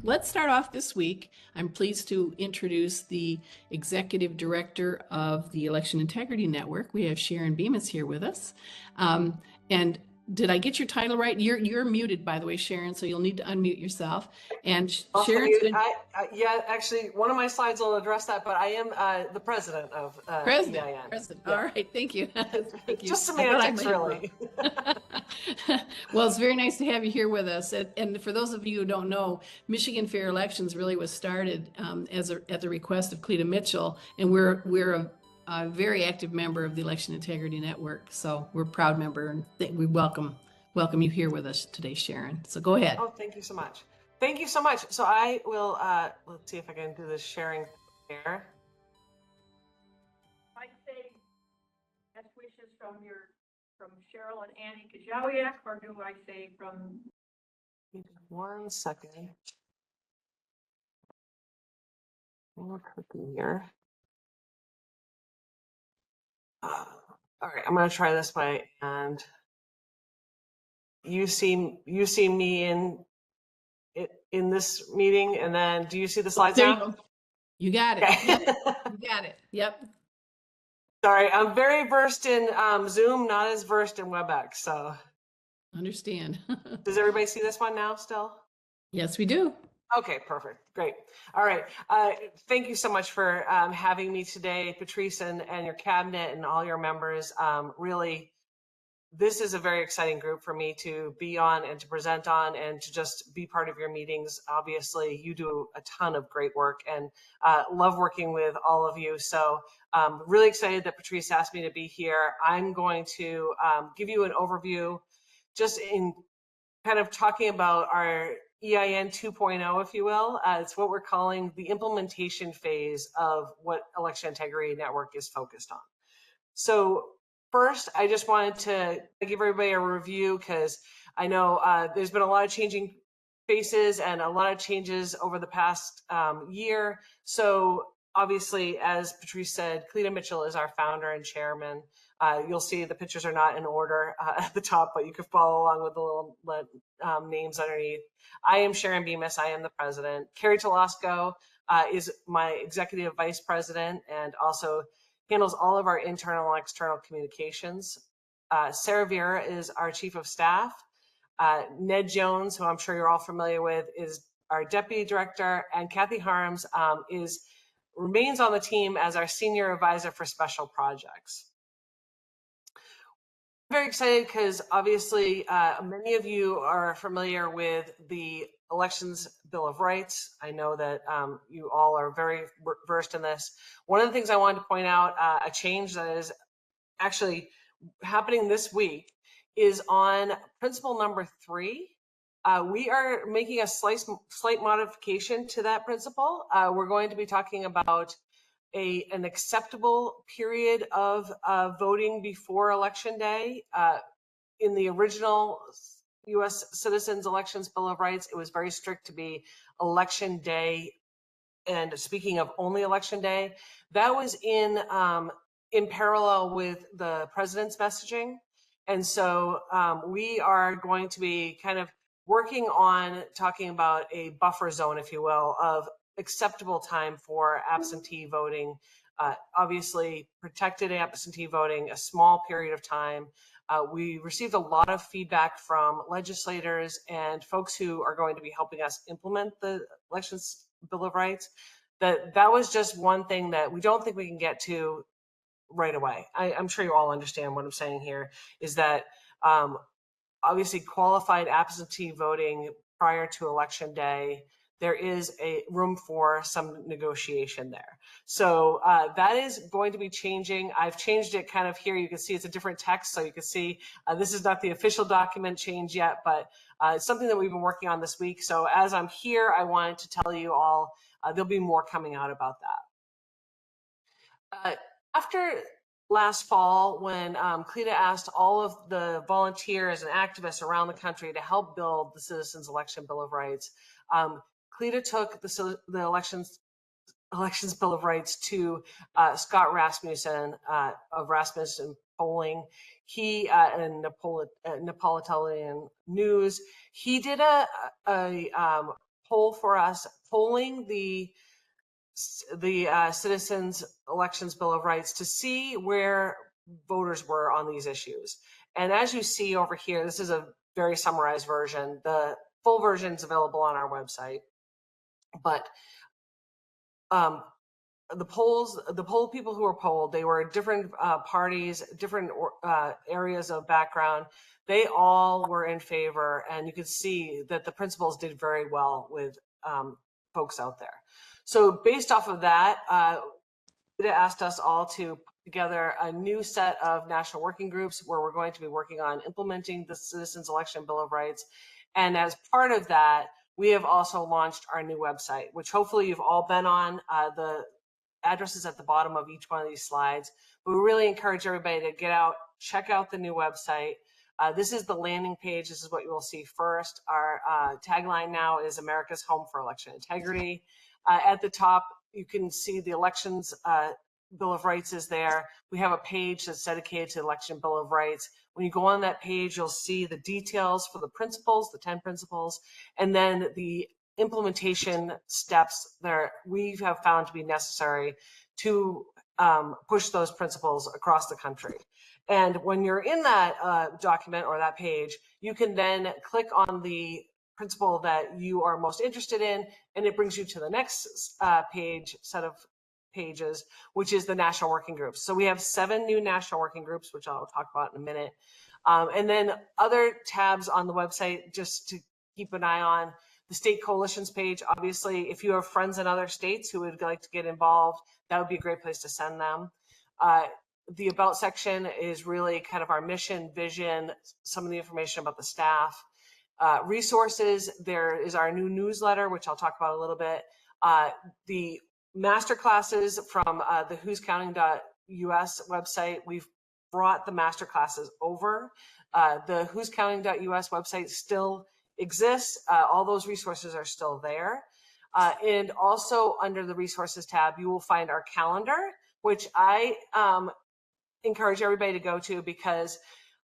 let's start off this week. I'm pleased to introduce the Executive Director of the Election Integrity Network. We have Sharon Bemis here with us. And did I get your title right? You're muted, by the way, Sharon, so you'll need to unmute yourself. And Sharon's been... yeah, actually, one of my slides will address that, but I am the president of EIN. President. Yeah. All right, thank you. Thank you. Just semantics, really. Well, it's very nice to have you here with us. And for those of you who don't know, Michigan Fair Elections really was started at the request of Cleta Mitchell, and we're a very active member of the Election Integrity Network. So we're a proud member, and we welcome you here with us today, Sharon. So go ahead. Oh, thank you so much. Thank you so much. So I will, let's see if I can do this sharing here. I say best wishes from Cheryl and Annie Giacobazzi, or do I say from? 1 second. More cookie here. All right, I'm going to try this way, and you see me in this meeting, and then do you see the slides now? You got it. Okay. You got it. Yep. Sorry, I'm very versed in Zoom, not as versed in WebEx. So understand. Does everybody see this one now still? Yes, we do. Okay, perfect. Great. All right. Thank you so much for having me today, Patrice, and your cabinet and all your members. Really, this is a very exciting group for me to be on and to present on and to just be part of your meetings. Obviously, you do a ton of great work, and love working with all of you. So really excited that Patrice asked me to be here. I'm going to give you an overview just in kind of talking about our EIN 2.0, if you will. It's what we're calling the implementation phase of what Election Integrity Network is focused on. So first, I just wanted to give everybody a review because I know there's been a lot of changing faces and a lot of changes over the past year. So obviously, as Patrice said, Cleta Mitchell is our founder and chairman. You'll see the pictures are not in order at the top, but you can follow along with the little names underneath. I am Sharon Bemis. I am the president. Carrie Telosco is my executive vice president and also handles all of our internal and external communications. Sarah Vieira is our chief of staff. Ned Jones, who I'm sure you're all familiar with, is our deputy director, and Kathy Harms remains on the team as our senior advisor for special projects. I'm very excited because obviously many of you are familiar with the Elections Bill of Rights. I know that you all are very versed in this. One of the things I wanted to point out, a change that is actually happening this week, is on principle number 3. We are making a slight modification to that principle. We're going to be talking about an acceptable period of voting before Election Day. In the original U.S. Citizens Elections Bill of Rights, it was very strict to be Election Day. And speaking of only Election Day, that was in parallel with the president's messaging. And so we are going to be kind of working on talking about a buffer zone, if you will, of acceptable time for absentee voting. Obviously, protected absentee voting, a small period of time. We received a lot of feedback from legislators and folks who are going to be helping us implement the Elections Bill of Rights. That was just one thing that we don't think we can get to right away. I'm sure you all understand what I'm saying here, is that obviously qualified absentee voting prior to Election Day, there is a room for some negotiation there. So that is going to be changing. I've changed it kind of here. You can see it's a different text. So you can see this is not the official document change yet, but it's something that we've been working on this week. So as I'm here, I wanted to tell you all there'll be more coming out about that. After last fall, when Cleta asked all of the volunteers and activists around the country to help build the Citizens Election Bill of Rights, Cleta took the Elections Bill of Rights to Scott Rasmussen of Rasmussen Polling. He and Napolitan News. He did a poll for us, polling the Citizens Elections Bill of Rights to see where voters were on these issues. And as you see over here, this is a very summarized version. The full version is available on our website. But the poll people who were polled, they were different parties, different areas of background. They all were in favor, and you could see that the principals did very well with folks out there. So based off of that, it asked us all to put together a new set of national working groups where we're going to be working on implementing the Citizens Election Bill of Rights. And as part of that, we have also launched our new website, which hopefully you've all been on. The address is at the bottom of each one of these slides. But we really encourage everybody to get out, check out the new website. This is the landing page. This is what you will see first. Our tagline now is America's Home for Election Integrity. At the top, you can see the Elections Bill of Rights is there. We have a page that's dedicated to the Election Bill of Rights. When you go on that page, you'll see the details for the principles, the 10 principles, and then the implementation steps that we have found to be necessary to push those principles across the country. And when you're in that document or that page, you can then click on the principle that you are most interested in, and it brings you to the next set of pages, which is the national working groups. So we have 7 new national working groups, which I'll talk about in a minute. And then other tabs on the website just to keep an eye on. The state coalitions page, obviously, if you have friends in other states who would like to get involved, that would be a great place to send them. The About section is really kind of our mission, vision, some of the information about the staff. Resources, there is our new newsletter, which I'll talk about a little bit. The master classes from the whoscounting.us website, we've brought the master classes over. The whoscounting.us website still exists. All those resources are still there. And also under the resources tab, you will find our calendar, which I encourage everybody to go to, because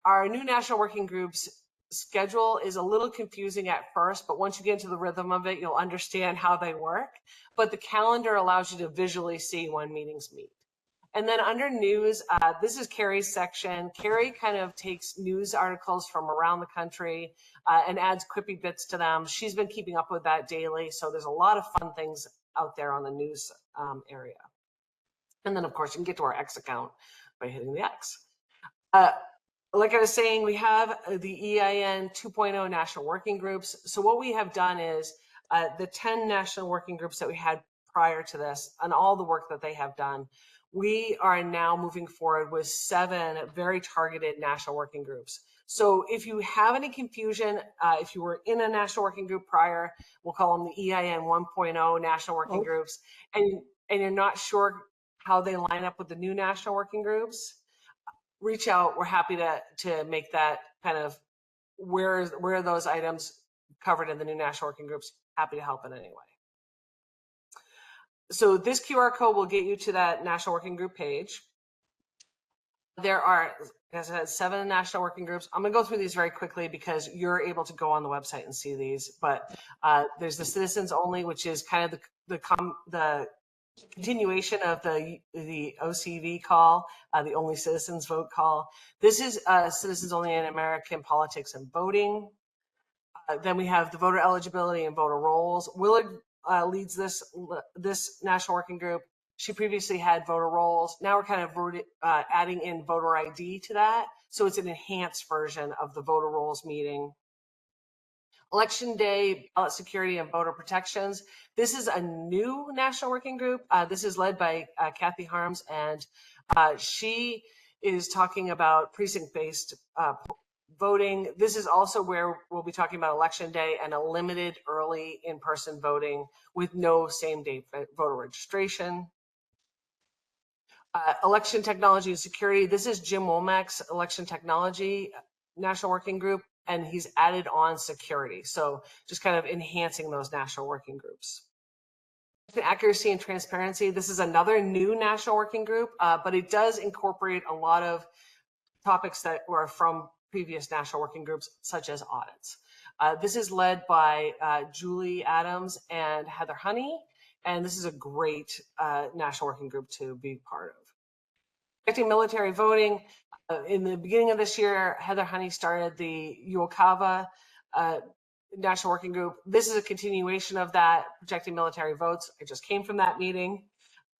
our new national working groups schedule is a little confusing at first, but once you get into the rhythm of it, you'll understand how they work. But the calendar allows you to visually see when meetings meet. And then under news, this is Carrie's section. Carrie kind of takes news articles from around the country and adds quippy bits to them. She's been keeping up with that daily, so there's a lot of fun things out there on the news area. And then, of course, you can get to our X account by hitting the X. Like I was saying, we have the EIN 2.0 national working groups. So what we have done is the 10 national working groups that we had prior to this and all the work that they have done, we are now moving forward with 7 very targeted national working groups. So if you have any confusion, if you were in a national working group prior, we'll call them the EIN 1.0 national working groups, and you're not sure how they line up with the new national working groups, reach out. We're happy to make that kind of where are those items covered in the new national working groups. Happy to help in any way. So this QR code will get you to that national working group page. There are, as I said, 7 national working groups. I'm going to go through these very quickly because you're able to go on the website and see these. But there's the citizens only, which is kind of the continuation of the OCV call, the Only Citizens Vote call. This is Citizens Only in American Politics and Voting. Then we have the voter eligibility and voter rolls. Willard leads this national working group. She previously had voter rolls. Now we're kind of adding in voter ID to that. So it's an enhanced version of the voter rolls meeting. Election Day, ballot security and voter protections. This is a new national working group. This is led by Kathy Harms, and she is talking about precinct-based voting. This is also where we'll be talking about Election Day and a limited early in-person voting with no same-day voter registration. Election technology and security. This is Jim Womack's election technology national working group, and he's added on security. So just kind of enhancing those national working groups. Accuracy and transparency. This is another new national working group, but it does incorporate a lot of topics that were from previous national working groups, such as audits. This is led by Julie Adams and Heather Honey, and this is a great national working group to be part of. Protecting military voting. In the beginning of this year, Heather Honey started the UOCAVA National Working Group. This is a continuation of that, protecting military votes. I just came from that meeting.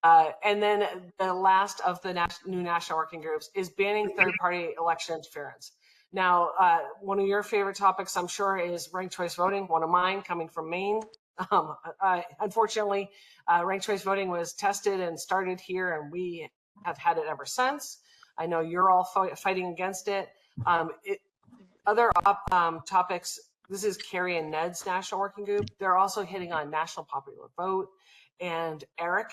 And then the last of the new national working groups is banning third-party election interference. Now, one of your favorite topics, I'm sure, is ranked choice voting. One of mine, coming from Maine. Unfortunately, ranked choice voting was tested and started here, and we have had it ever since. I know you're all fighting against it. Other topics, this is Carrie and Ned's national working group. They're also hitting on national popular vote and ERIC.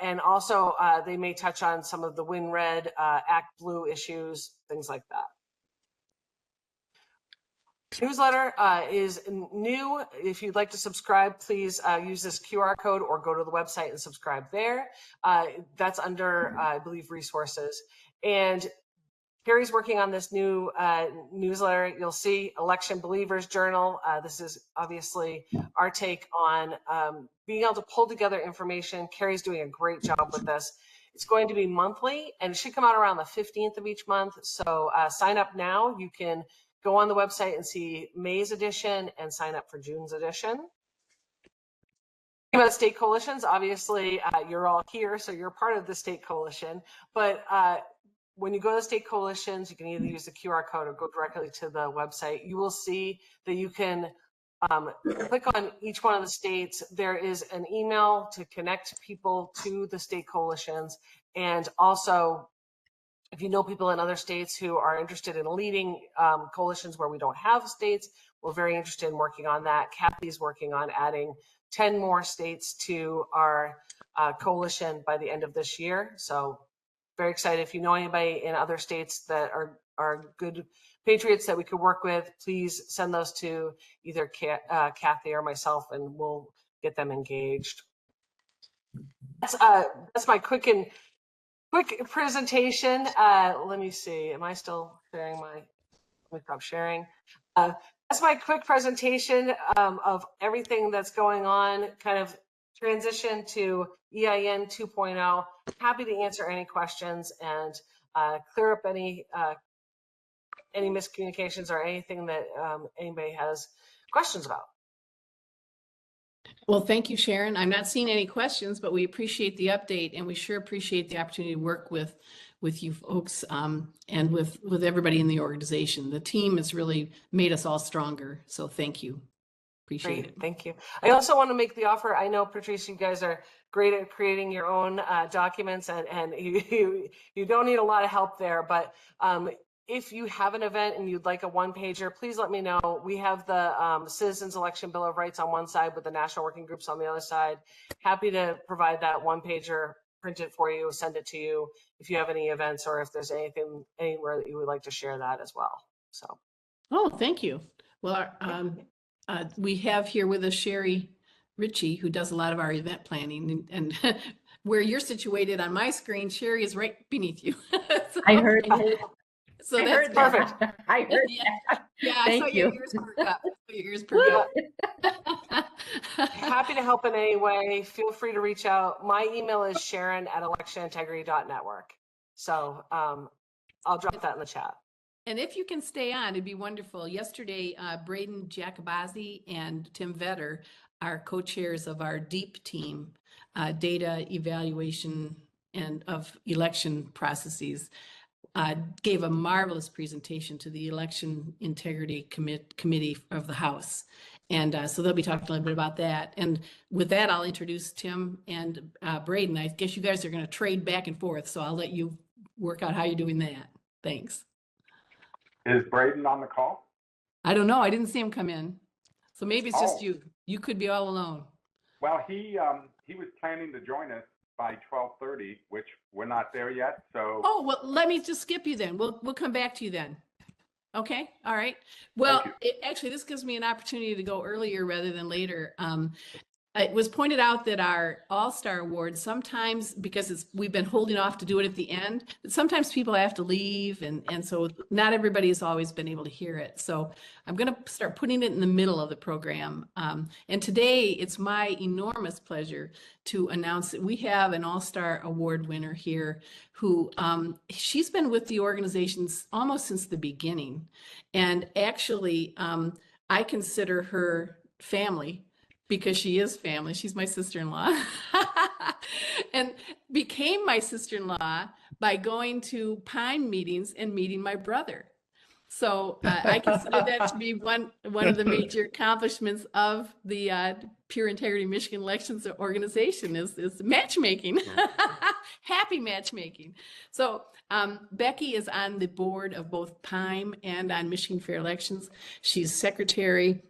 And also they may touch on some of the Win Red, Act Blue issues, things like that. Newsletter is new. If you'd like to subscribe, please use this QR code or go to the website and subscribe there. That's under, I believe, resources. And Carrie's working on this new newsletter. You'll see Election Believers Journal. This is obviously our take on being able to pull together information. Carrie's doing a great job with this. It's going to be monthly, and it should come out around the 15th of each month. So sign up now. You can go on the website and see May's edition and sign up for June's edition. About state coalitions, obviously you're all here, so you're part of the state coalition. But when you go to state coalitions, you can either use the QR code or go directly to the website. You will see that you can click on each one of the states. There is an email to connect people to the state coalitions. And also, if you know people in other states who are interested in leading coalitions where we don't have states, we're very interested in working on that. Kathy's working on adding 10 more states to our coalition by the end of this year. So very excited. If you know anybody in other states that are good patriots that we could work with, please send those to either Kathy or myself, and we'll get them engaged. That's my quick presentation. Let me see. Am I still sharing my? Let me stop sharing. That's my quick presentation of everything that's going on. Kind of transition to EIN 2.0. Happy to answer any questions and clear up any miscommunications or anything that anybody has questions about. Well, thank you, Sharon. I'm not seeing any questions, but we appreciate the update, and we sure appreciate the opportunity to work with you folks and with everybody in the organization. The team has really made us all stronger. So thank you. Appreciate it. Thank you. I also want to make the offer. I know, Patrice, you guys are great at creating your own documents, and you don't need a lot of help there. But if you have an event and you'd like a one-pager, please let me know. We have the Citizens Election Bill of Rights on one side with the national working groups on the other side. Happy to provide that one-pager, print it for you, send it to you if you have any events or if there's anything anywhere that you would like to share that as well. So. Oh, thank you. Well, we have here with us Sherry Ritchie, who does a lot of our event planning, and where you're situated on my screen, Sherry is right beneath you. So, I heard that. So I that's heard perfect. that. I heard that. Yeah, I Thank saw you. your ears perk up. Your ears perk up. Happy to help in any way. Feel free to reach out. My email is sharon@electionintegrity.network. So I'll drop that in the chat. And if you can stay on, it'd be wonderful. Yesterday, Braden, Giacobazzi, and Tim Vetter are co-chairs of our DEEP team, data evaluation and of election processes, gave a marvelous presentation to the Election Integrity Committee of the House. And so they'll be talking a little bit about that. And with that, I'll introduce Tim and Braden. I guess you guys are going to trade back and forth, so I'll let you work out how you're doing that. Thanks. Is Braden on the call? I don't know. I didn't see him come in. So maybe it's just you. You could be all alone. Well, he was planning to join us by 12:30, which we're not there yet. So. Oh, well, let me just skip you then. We'll come back to you then. Okay. All right. Well, actually, this gives me an opportunity to go earlier rather than later. it was pointed out that our All-Star Award, sometimes, because we've been holding off to do it at the end, that sometimes people have to leave, and so not everybody has always been able to hear it. So I'm going to start putting it in the middle of the program. And today, it's my enormous pleasure to announce that we have an All-Star Award winner here who, she's been with the organization almost since the beginning. And actually, I consider her family, because she is family. She's my sister-in-law and became my sister-in-law by going to PIME meetings and meeting my brother. So I consider that to be one of the major accomplishments of the Pure Integrity Michigan Elections organization is matchmaking, happy matchmaking. So Becky is on the board of both PIME and on Michigan Fair Elections. She's secretary.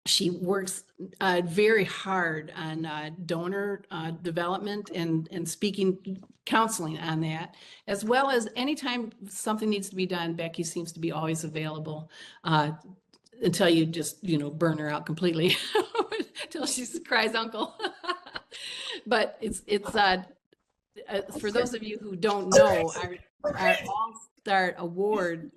She works very hard on donor development and speaking, counseling on that, as well as anytime something needs to be done, Becky seems to be always available until you just, burn her out completely, until she cries uncle. But it's for those of you who don't know, our All-Star Award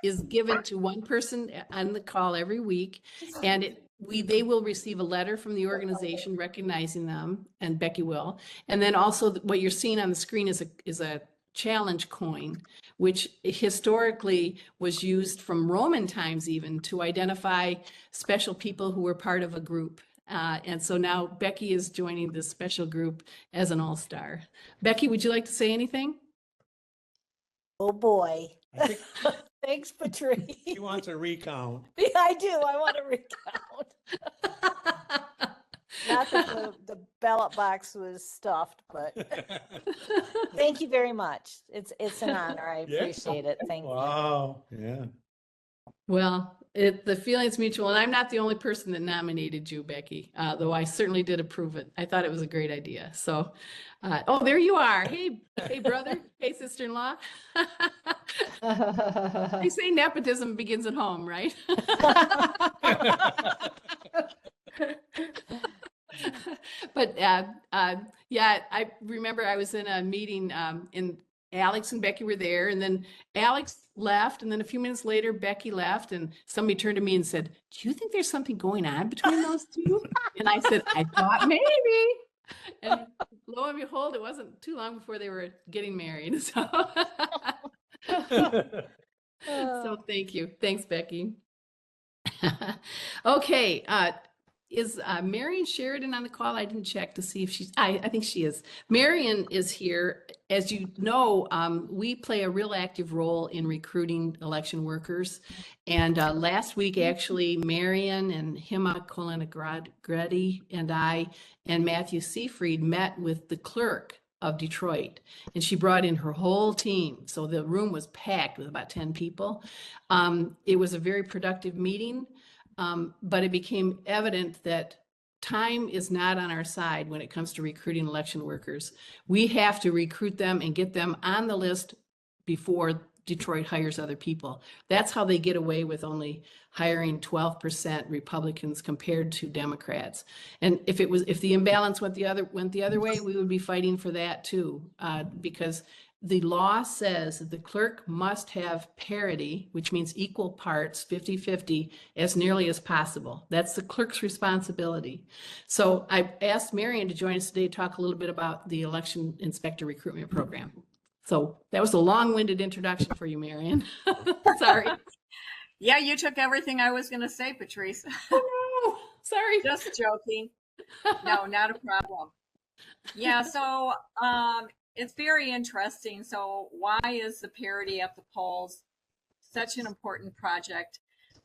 is given to one person on the call every week, and they will receive a letter from the organization recognizing them, and Becky will. And then also what you're seeing on the screen is a challenge coin, which historically was used from Roman times even to identify special people who were part of a group. And so now Becky is joining this special group as an all-star. Becky, would you like to say anything? Oh boy. I think Thanks, Patrice. he wants a recount. Yeah, I do. I want to recount. Not that the ballot box was stuffed, but thank you very much. It's an honor. I Yeah. appreciate it. Thank you. Wow, yeah. Well, the feeling's mutual, and I'm not the only person that nominated you, Becky, though I certainly did approve it. I thought it was a great idea. So, oh, there you are. Hey, brother. Hey, sister-in-law. They say nepotism begins at home, right? But yeah, I remember I was in a meeting and Alex and Becky were there, and then Alex left, and then a few minutes later Becky left, and somebody turned to me and said, "Do you think there's something going on between those two?" And I said, "I thought maybe." And lo and behold, it wasn't too long before they were getting married. So, so thank you. Thanks, Becky. Okay. Is Marian Sheridan on the call? I didn't check to see if she's, I think she is. Marian is here. As you know, we play a real active role in recruiting election workers. And last week, actually, Marian and Hima Colinagredi and I and Matthew Seafried met with the clerk of Detroit, and she brought in her whole team. So the room was packed with about 10 people. It was a very productive meeting. But it became evident that time is not on our side when it comes to recruiting election workers. We have to recruit them and get them on the list before Detroit hires other people. That's how they get away with only hiring 12% Republicans compared to Democrats. And if the imbalance went the other way, we would be fighting for that too, because the law says that the clerk must have parity, which means equal parts, 50-50, as nearly as possible. That's the clerk's responsibility. So I asked Marian to join us today to talk a little bit about the election inspector recruitment program. So that was a long-winded introduction for you, Marian. Sorry. Yeah, you took everything I was going to say, Patrice. Oh, no. Sorry. Just joking. No, not a problem. Yeah, so it's very interesting. So why is the parity at the polls such an important project?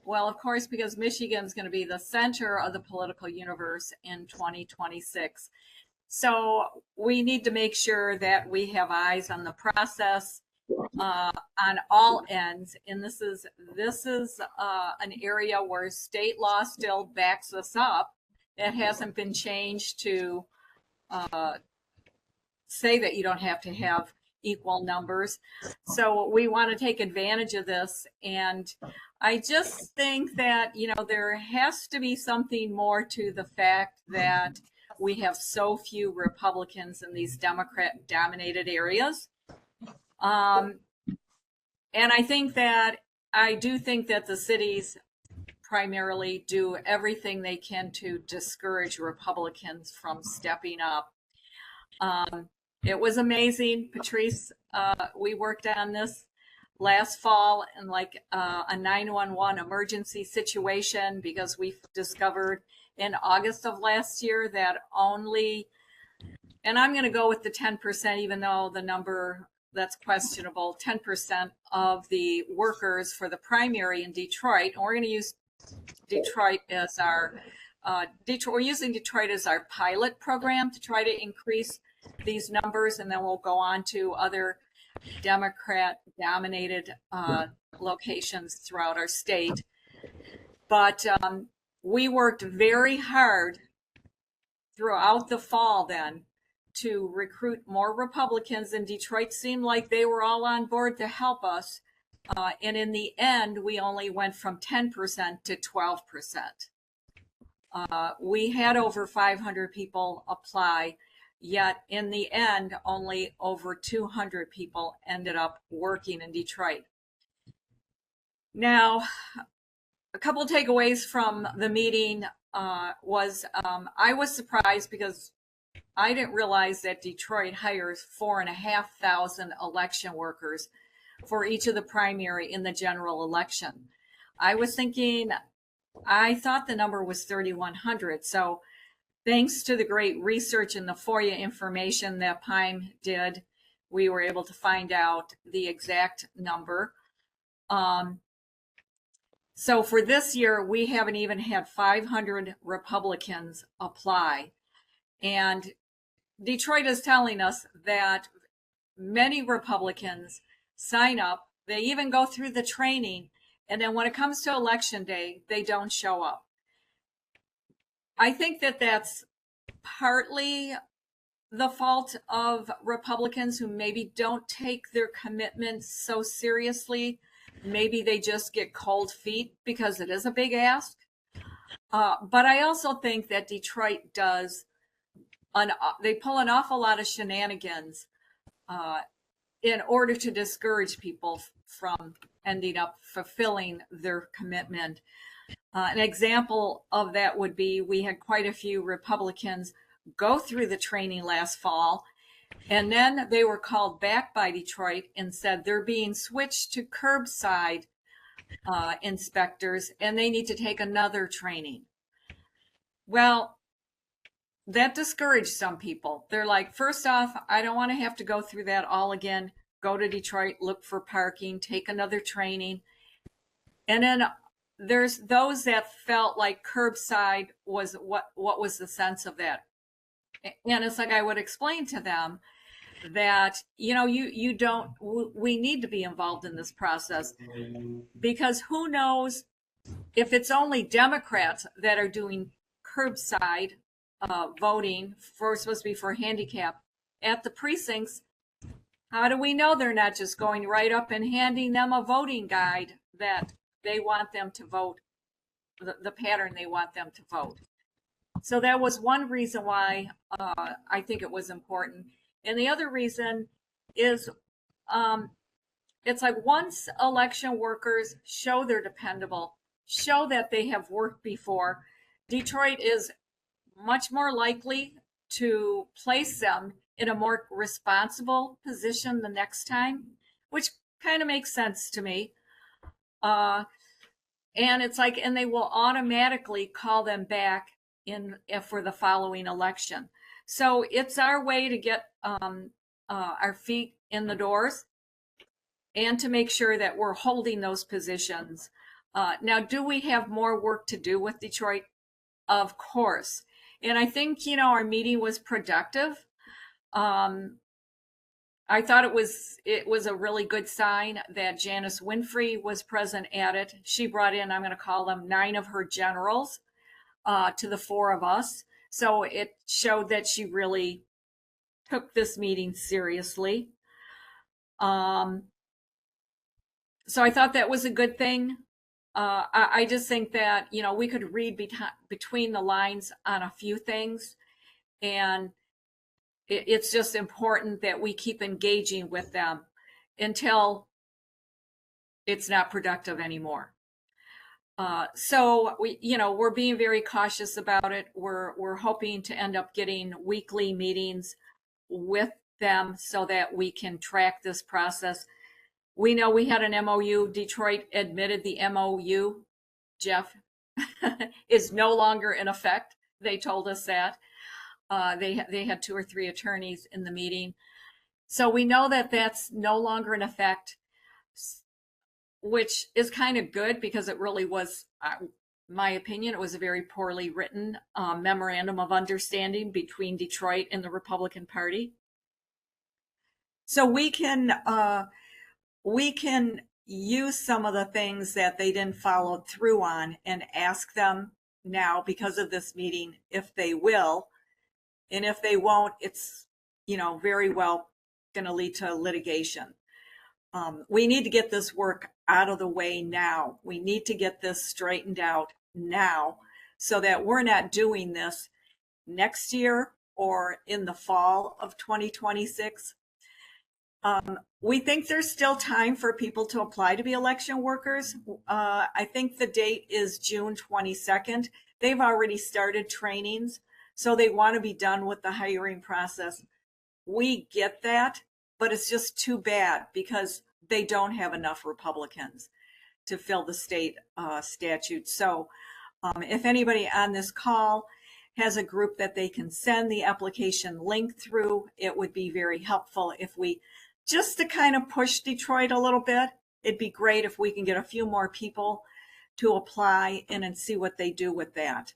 Well, of course, because Michigan's going to be the center of the political universe in 2026. So we need to make sure that we have eyes on the process on all ends. And this is an area where state law still backs us up. It hasn't been changed to say that you don't have to have equal numbers. So we want to take advantage of this. And I just think that, there has to be something more to the fact that we have so few Republicans in these Democrat-dominated areas. And I do think that the cities primarily do everything they can to discourage Republicans from stepping up. It was amazing, Patrice. We worked on this last fall in like a 911 emergency situation because we discovered in August of last year that only, and I'm going to go with the 10%, even though the number that's questionable, 10% of the workers for the primary in Detroit, and we're going to use Detroit as our, we're using Detroit as our pilot program to try to increase these numbers, and then we'll go on to other Democrat-dominated locations throughout our state. But we worked very hard throughout the fall then to recruit more Republicans, and Detroit seemed like they were all on board to help us. And in the end, we only went from 10% to 12%. We had over 500 people apply, yet in the end, only over 200 people ended up working in Detroit. Now, a couple of takeaways from the meeting was I was surprised because I didn't realize that Detroit hires 4,500 election workers for each of the primary in the general election. I thought the number was 3,100. So thanks to the great research and the FOIA information that PIME did, we were able to find out the exact number. So for this year, we haven't even had 500 Republicans apply. And Detroit is telling us that many Republicans sign up, they even go through the training, and then when it comes to election day, they don't show up. I think that that's partly the fault of Republicans who maybe don't take their commitments so seriously. Maybe they just get cold feet because it is a big ask. But I also think that Detroit they pull an awful lot of shenanigans in order to discourage people from ending up fulfilling their commitment. An example of that would be we had quite a few Republicans go through the training last fall, and then they were called back by Detroit and said they're being switched to curbside inspectors and they need to take another training. Well, that discouraged some people. They're like, first off, I don't want to have to go through that all again. Go to Detroit, look for parking, take another training. And then there's those that felt like curbside was what was the sense of that. And it's like I would explain to them that, we need to be involved in this process because who knows if it's only Democrats that are doing curbside voting supposed to be for handicap at the precincts. How do we know they're not just going right up and handing them a voting guide that they want them to vote, the pattern they want them to vote? So that was one reason why I think it was important. And the other reason is it's like once election workers show they're dependable, show that they have worked before, Detroit is much more likely to place them in a more responsible position the next time, which kind of makes sense to me. And it's like, and they will automatically call them back for the following election. So it's our way to get our feet in the doors and to make sure that we're holding those positions. Now, do we have more work to do with Detroit? Of course. And I think, our meeting was productive. I thought it was a really good sign that Janice Winfrey was present at it. She brought in, I'm going to call them 9 of her generals to the 4 of us. So it showed that she really took this meeting seriously. So I thought that was a good thing. I just think that, we could read between the lines on a few things. And it's just important that we keep engaging with them until it's not productive anymore. So we're being very cautious about it. We're hoping to end up getting weekly meetings with them so that we can track this process. We know we had an MOU. Detroit admitted the MOU, Jeff, is no longer in effect. They told us that. They had 2 or 3 attorneys in the meeting. So we know that that's no longer in effect, which is kind of good because it really was, my opinion, it was a very poorly written memorandum of understanding between Detroit and the Republican Party. So we can use some of the things that they didn't follow through on and ask them now because of this meeting if they will. And if they won't, it's, very well going to lead to litigation. We need to get this work out of the way now. We need to get this straightened out now so that we're not doing this next year or in the fall of 2026. We think there's still time for people to apply to be election workers. I think the date is June 22nd. They've already started trainings, so they want to be done with the hiring process. We get that, but it's just too bad because they don't have enough Republicans to fill the state statute. So if anybody on this call has a group that they can send the application link through, it would be very helpful if we, just to kind of push Detroit a little bit, it'd be great if we can get a few more people to apply and see what they do with that.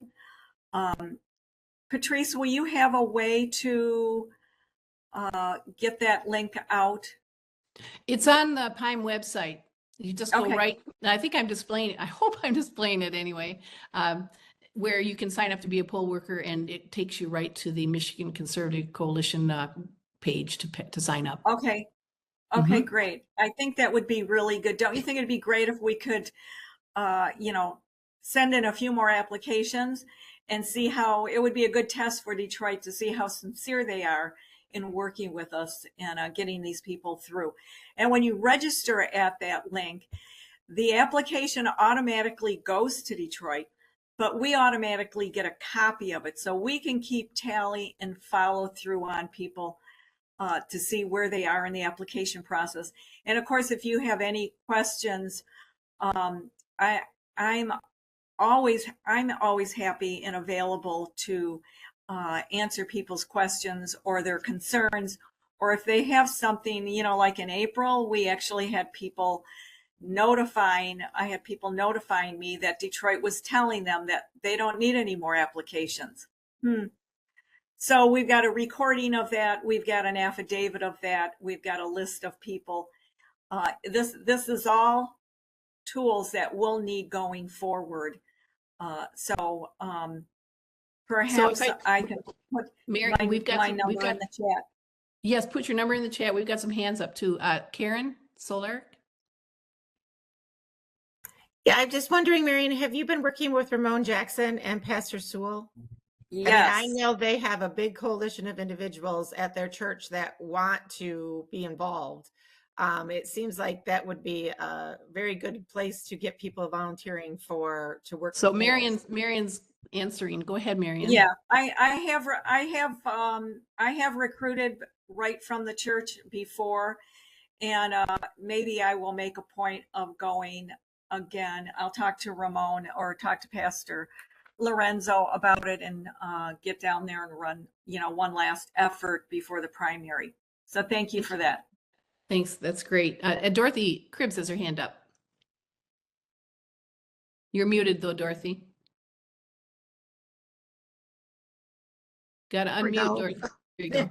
Patrice, will you have a way to get that link out? It's on the PIME website. You just go Okay. right. I think I'm displaying it. I hope I'm displaying it anyway, where you can sign up to be a poll worker, and it takes you right to the Michigan Conservative Coalition page to sign up. Okay. Okay, great. I think that would be really good. Don't you think it'd be great if we could, send in a few more applications and see how it would be a good test for Detroit to see how sincere they are in working with us and getting these people through. And when you register at that link, the application automatically goes to Detroit, but we automatically get a copy of it. So we can keep tally and follow through on people to see where they are in the application process. And of course, if you have any questions, I'm always happy and available to answer people's questions or their concerns, or if they have something, like in April, we actually had people notifying me that Detroit was telling them that they don't need any more applications. So we've got a recording of that. We've got an affidavit of that. We've got a list of people. This is all tools that we'll need going forward. Perhaps I can put Mary, my we've got number in the chat. Yes, put your number in the chat. We've got some hands up too. Karen Solar. Yeah, I'm just wondering, Marian, have you been working with Ramon Jackson and Pastor Sewell? Yes. I know they have a big coalition of individuals at their church that want to be involved. It seems like that would be a very good place to get people volunteering to work. So Marian's answering. Go ahead, Marian. Yeah, I have recruited right from the church before, and maybe I will make a point of going again. I'll talk to Ramon or talk to Pastor Lorenzo about it and get down there and run, one last effort before the primary. So thank you for that. Thanks. That's great. Dorothy Cribbs has her hand up. You're muted though, Dorothy. Got to unmute, Dorothy. There you go.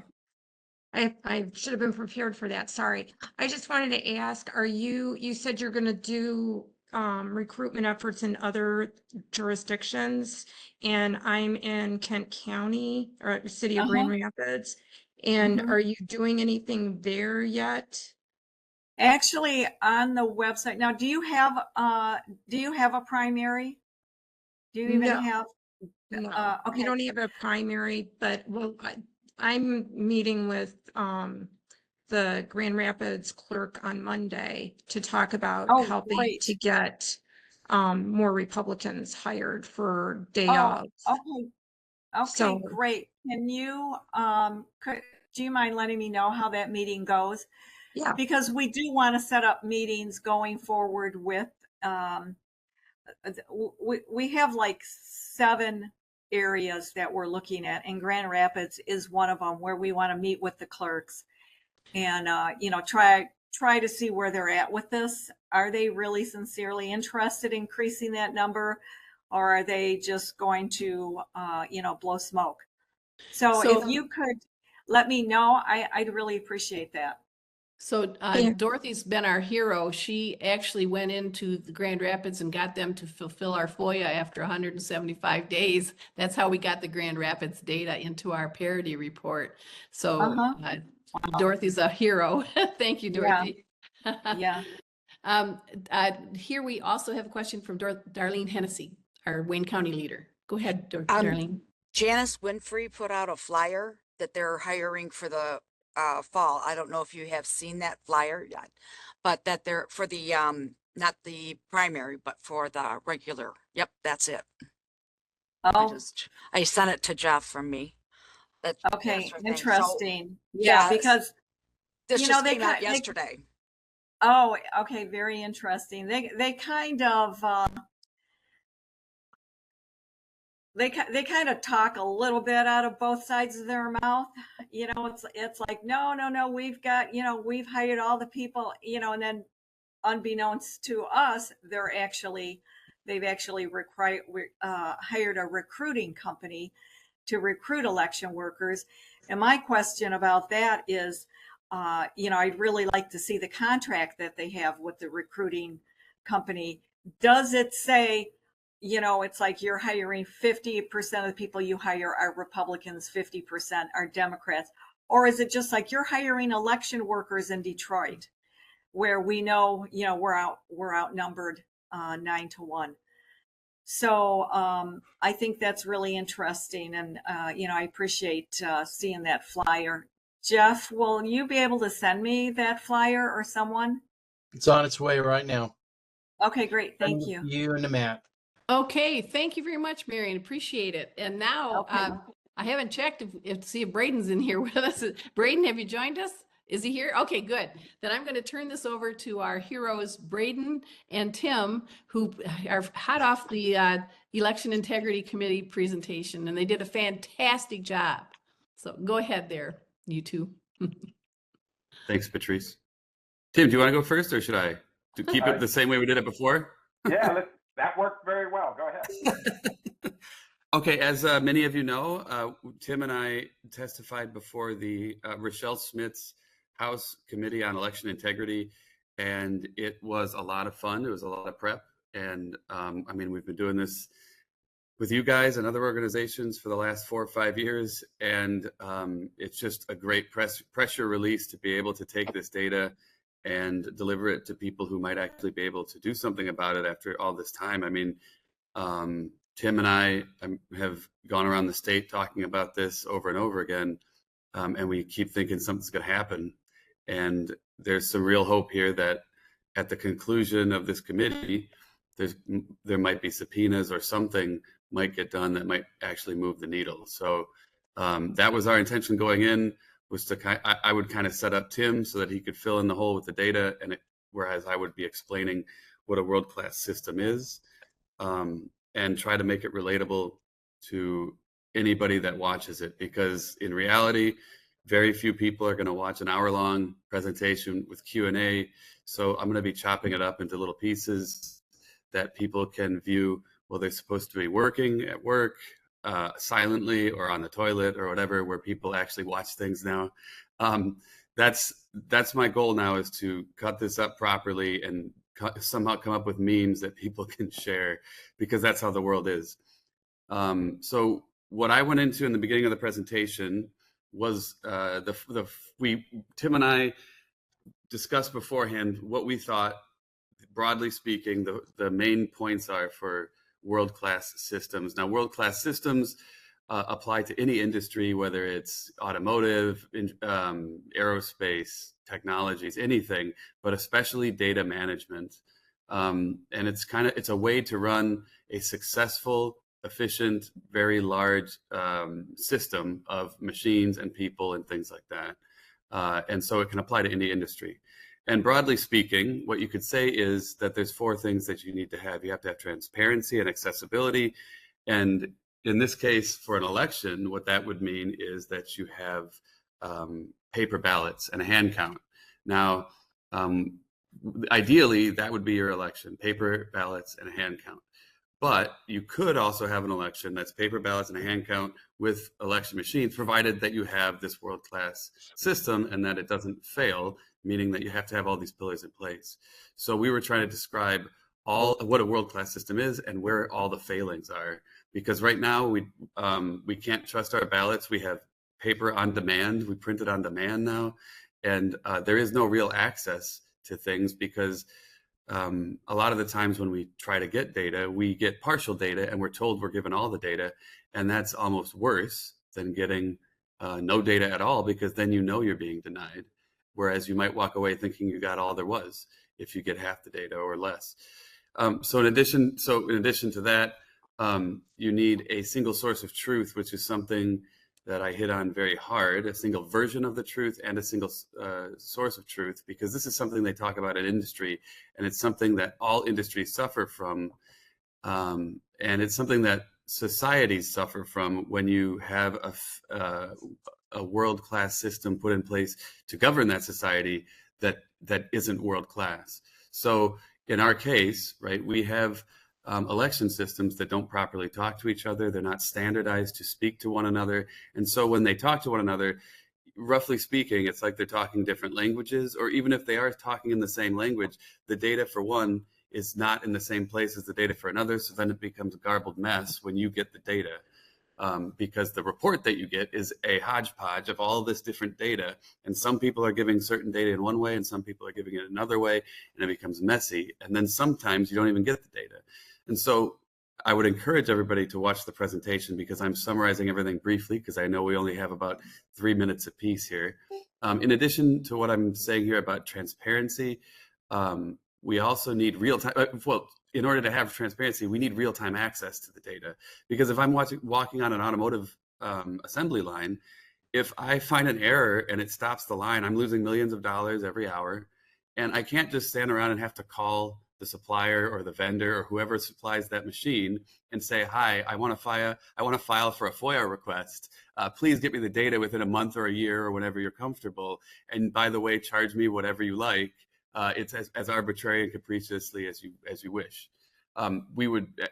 I should have been prepared for that. Sorry. I just wanted to ask, you said you're going to do recruitment efforts in other jurisdictions, and I'm in Kent County or city of Grand Rapids. And are you doing anything there yet? Actually, on the website now, do you have a primary? Do you even have? No, okay. we don't have a primary, but well, I'm meeting with the Grand Rapids clerk on Monday to talk about Oh, helping great. to get more Republicans hired for day Oh, of. okay. Okay, So great. Can you, do you mind letting me know how that meeting goes? yeah, Because we do want to set up meetings going forward with, we have like 7 areas that we're looking at, and Grand Rapids is one of them where we want to meet with the clerks and, try to see where they're at with this. Are they really sincerely interested in increasing that number? Or are they just going to, blow smoke? So if you could let me know, I'd really appreciate that. So Yeah. Dorothy's been our hero. She actually went into the Grand Rapids and got them to fulfill our FOIA after 175 days. That's how we got the Grand Rapids data into our parity report. So Uh-huh. Dorothy's a hero. Thank you, Yeah. Dorothy. Yeah. Here we also have a question from Darlene Hennessy, our Wayne County leader. Go ahead, Darlene. Janice Winfrey put out a flyer that they're hiring for the fall. I don't know if you have seen that flyer yet, but that they're for the not the primary, but for the regular. Yep, that's it. Oh, I sent it to Jeff from me. okay, that's her thing. interesting. So, Yeah, because this just they came out yesterday. Oh, okay, very interesting. They kind of they kind of talk a little bit out of both sides of their mouth. It's like no, we've got, we've hired all the people, and then unbeknownst to us, they've actually hired a recruiting company to recruit election workers. And my question about that is, I'd really like to see the contract that they have with the recruiting company. Does it say, it's like you're hiring 50% of the people you hire are Republicans, 50% are Democrats? Or is it just like you're hiring election workers in Detroit, where we know, we're outnumbered 9-1. So I think that's really interesting. And, I appreciate seeing that flyer. Jeff, will you be able to send me that flyer or someone? It's on its way right now. Okay, great. Thank you. You and the Matt. Okay, thank you very much, Marian. Appreciate it. And now Okay. I haven't checked to see if Braden's in here with us. Braden, have you joined us? Is he here? Okay, good. Then I'm going to turn this over to our heroes, Braden and Tim, who are hot off the Election Integrity Committee presentation, and they did a fantastic job. So go ahead there, you two. Thanks, Patrice. Tim, do you want to go first, or should I keep it the same way we did it before? Yeah, that worked very well. Go ahead. Okay, as many of you know, Tim and I testified before the Rochelle Smith's House Committee on Election Integrity, and it was a lot of fun. It was a lot of prep, and we've been doing this with you guys and other organizations for the last 4 or 5 years, and it's just a great pressure release to be able to take this data and deliver it to people who might actually be able to do something about it after all this time. Tim and I have gone around the state talking about this over and over again, and we keep thinking something's going to happen. And there's some real hope here that at the conclusion of this committee, there might be subpoenas or something might get done that might actually move the needle. So that was our intention going in, was to I would kind of set up Tim so that he could fill in the hole with the data, whereas I would be explaining what a world-class system is, and try to make it relatable to anybody that watches it, because in reality, very few people are going to watch an hour-long presentation with Q&A. So I'm going to be chopping it up into little pieces that people can view while they're supposed to be working at work, silently, or on the toilet, or whatever, where people actually watch things now. That's my goal now, is to cut this up properly and somehow come up with memes that people can share, because that's how the world is. So what I went into in the beginning of the presentation was Tim and I discussed beforehand what we thought, broadly speaking, the main points are for world-class systems. Now, world-class systems apply to any industry, whether it's automotive, aerospace, technologies, anything, but especially data management. And it's a way to run a successful, efficient, very large system of machines and people and things like that. And so it can apply to any industry. And broadly speaking, what you could say is that there's 4 things that you need to have. You have to have transparency and accessibility. And in this case, for an election, what that would mean is that you have paper ballots and a hand count. Now, ideally, that would be your election, paper ballots and a hand count. But you could also have an election that's paper ballots and a hand count with election machines, provided that you have this world-class system and that it doesn't fail, meaning that you have to have all these pillars in place. So we were trying to describe what a world-class system is and where all the failings are. Because right now we can't trust our ballots. We have paper on demand. We print it on demand now. And there is no real access to things because a lot of the times when we try to get data, we get partial data and we're told we're given all the data. And that's almost worse than getting no data at all, because then you know you're being denied. Whereas you might walk away thinking you got all there was if you get half the data or less. So in addition to that, you need a single source of truth, which is something that I hit on very hard, a single version of the truth and a single source of truth, because this is something they talk about in industry, and it's something that all industries suffer from. And it's something that societies suffer from when you have a world-class system put in place to govern that society that isn't world-class. So in our case, right, we have election systems that don't properly talk to each other. They're not standardized to speak to one another. And so when they talk to one another, roughly speaking, it's like they're talking different languages, or even if they are talking in the same language, the data for one is not in the same place as the data for another. So then it becomes a garbled mess when you get the data. Because the report that you get is a hodgepodge of all this different data. And some people are giving certain data in one way and some people are giving it another way, and it becomes messy. And then sometimes you don't even get the data. And so I would encourage everybody to watch the presentation, because I'm summarizing everything briefly because I know we only have about 3 minutes apiece here. In addition to what I'm saying here about transparency, we also need real-time, in order to have transparency, we need real-time access to the data. Because if I'm walking on an automotive assembly line, if I find an error and it stops the line, I'm losing millions of dollars every hour. And I can't just stand around and have to call the supplier or the vendor or whoever supplies that machine and say, hi, I want to file for a FOIA request. Please get me the data within a month or a year or whenever you're comfortable. And by the way, charge me whatever you like. It's as arbitrary and capriciously as you wish.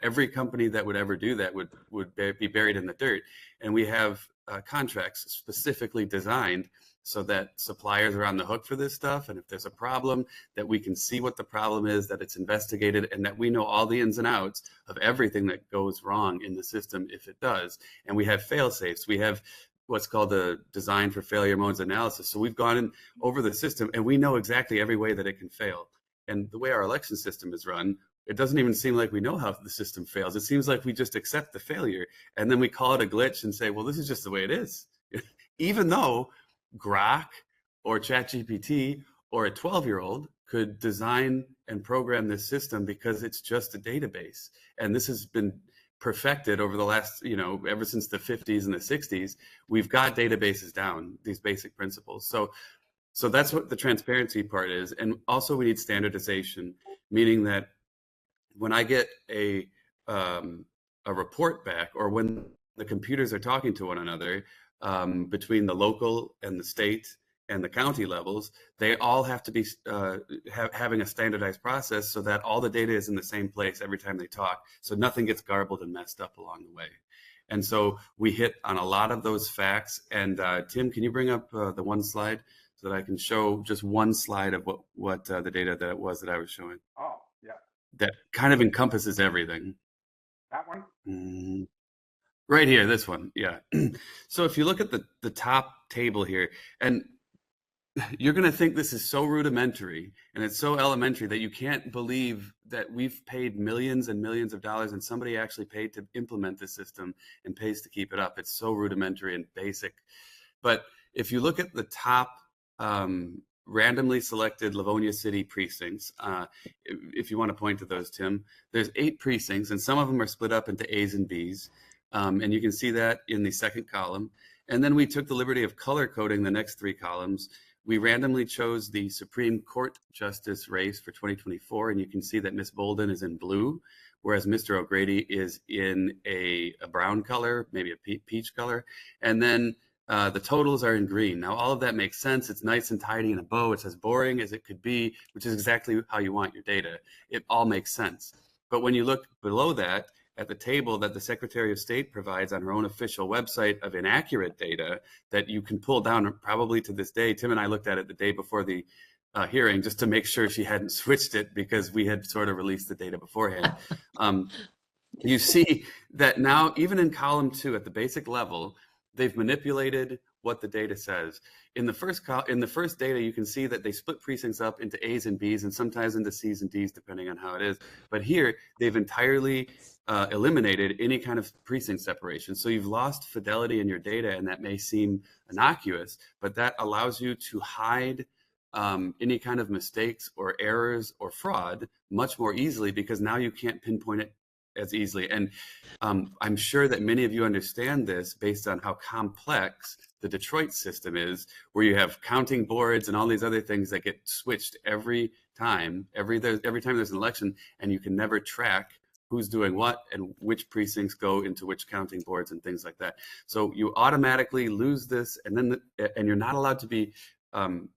Every company that would ever do that would be buried in the dirt. And we have contracts specifically designed so that suppliers are on the hook for this stuff. And if there's a problem, that we can see what the problem is, that it's investigated, and that we know all the ins and outs of everything that goes wrong in the system if it does. And we have fail safes. We have what's called a design for failure modes analysis. So we've gone in over the system and we know exactly every way that it can fail. And the way our election system is run, it doesn't even seem like we know how the system fails. It seems like we just accept the failure and then we call it a glitch and say, well, this is just the way it is. Even though Grok or ChatGPT or a 12-year-old could design and program this system because it's just a database. And this has been perfected over the last, ever since the 50s and the 60s. We've got databases down, these basic principles. So that's what the transparency part is. And also we need standardization, meaning that when I get a report back, or when the computers are talking to one another, between the local and the state and the county levels, they all have to be having a standardized process so that all the data is in the same place every time they talk, so nothing gets garbled and messed up along the way. And so we hit on a lot of those facts. And Tim, can you bring up the one slide so that I can show just one slide of what the data that it was that I was showing? Oh, yeah. That kind of encompasses everything. That one? Mm-hmm. Right here, this one, yeah. So if you look at the top table here, and you're going to think this is so rudimentary and it's so elementary that you can't believe that we've paid millions and millions of dollars and somebody actually paid to implement this system and pays to keep it up. It's so rudimentary and basic. But if you look at the top randomly selected Livonia City precincts, if you want to point to those, Tim, there's 8 precincts, and some of them are split up into A's and B's. And you can see that in the second column. And then we took the liberty of color coding the next 3 columns. We randomly chose the Supreme Court Justice race for 2024, and you can see that Miss Bolden is in blue, whereas Mr. O'Grady is in a brown color, maybe a peach color. And then the totals are in green. Now, all of that makes sense. It's nice and tidy in a bow. It's as boring as it could be, which is exactly how you want your data. It all makes sense. But when you look below that, at the table that the Secretary of State provides on her own official website of inaccurate data that you can pull down probably to this day. Tim and I looked at it the day before the hearing just to make sure she hadn't switched it because we had sort of released the data beforehand. You see that now, even in column 2 at the basic level, they've manipulated what the data says. In the first data, you can see that they split precincts up into A's and B's and sometimes into C's and D's, depending on how it is. But here, they've entirely eliminated any kind of precinct separation. So you've lost fidelity in your data, and that may seem innocuous, but that allows you to hide any kind of mistakes or errors or fraud much more easily because now you can't pinpoint it as easily. And I'm sure that many of you understand this based on how complex the Detroit system is, where you have counting boards and all these other things that get switched every time there's an election, and you can never track who's doing what and which precincts go into which counting boards and things like that. So you automatically lose this, and you're not allowed to be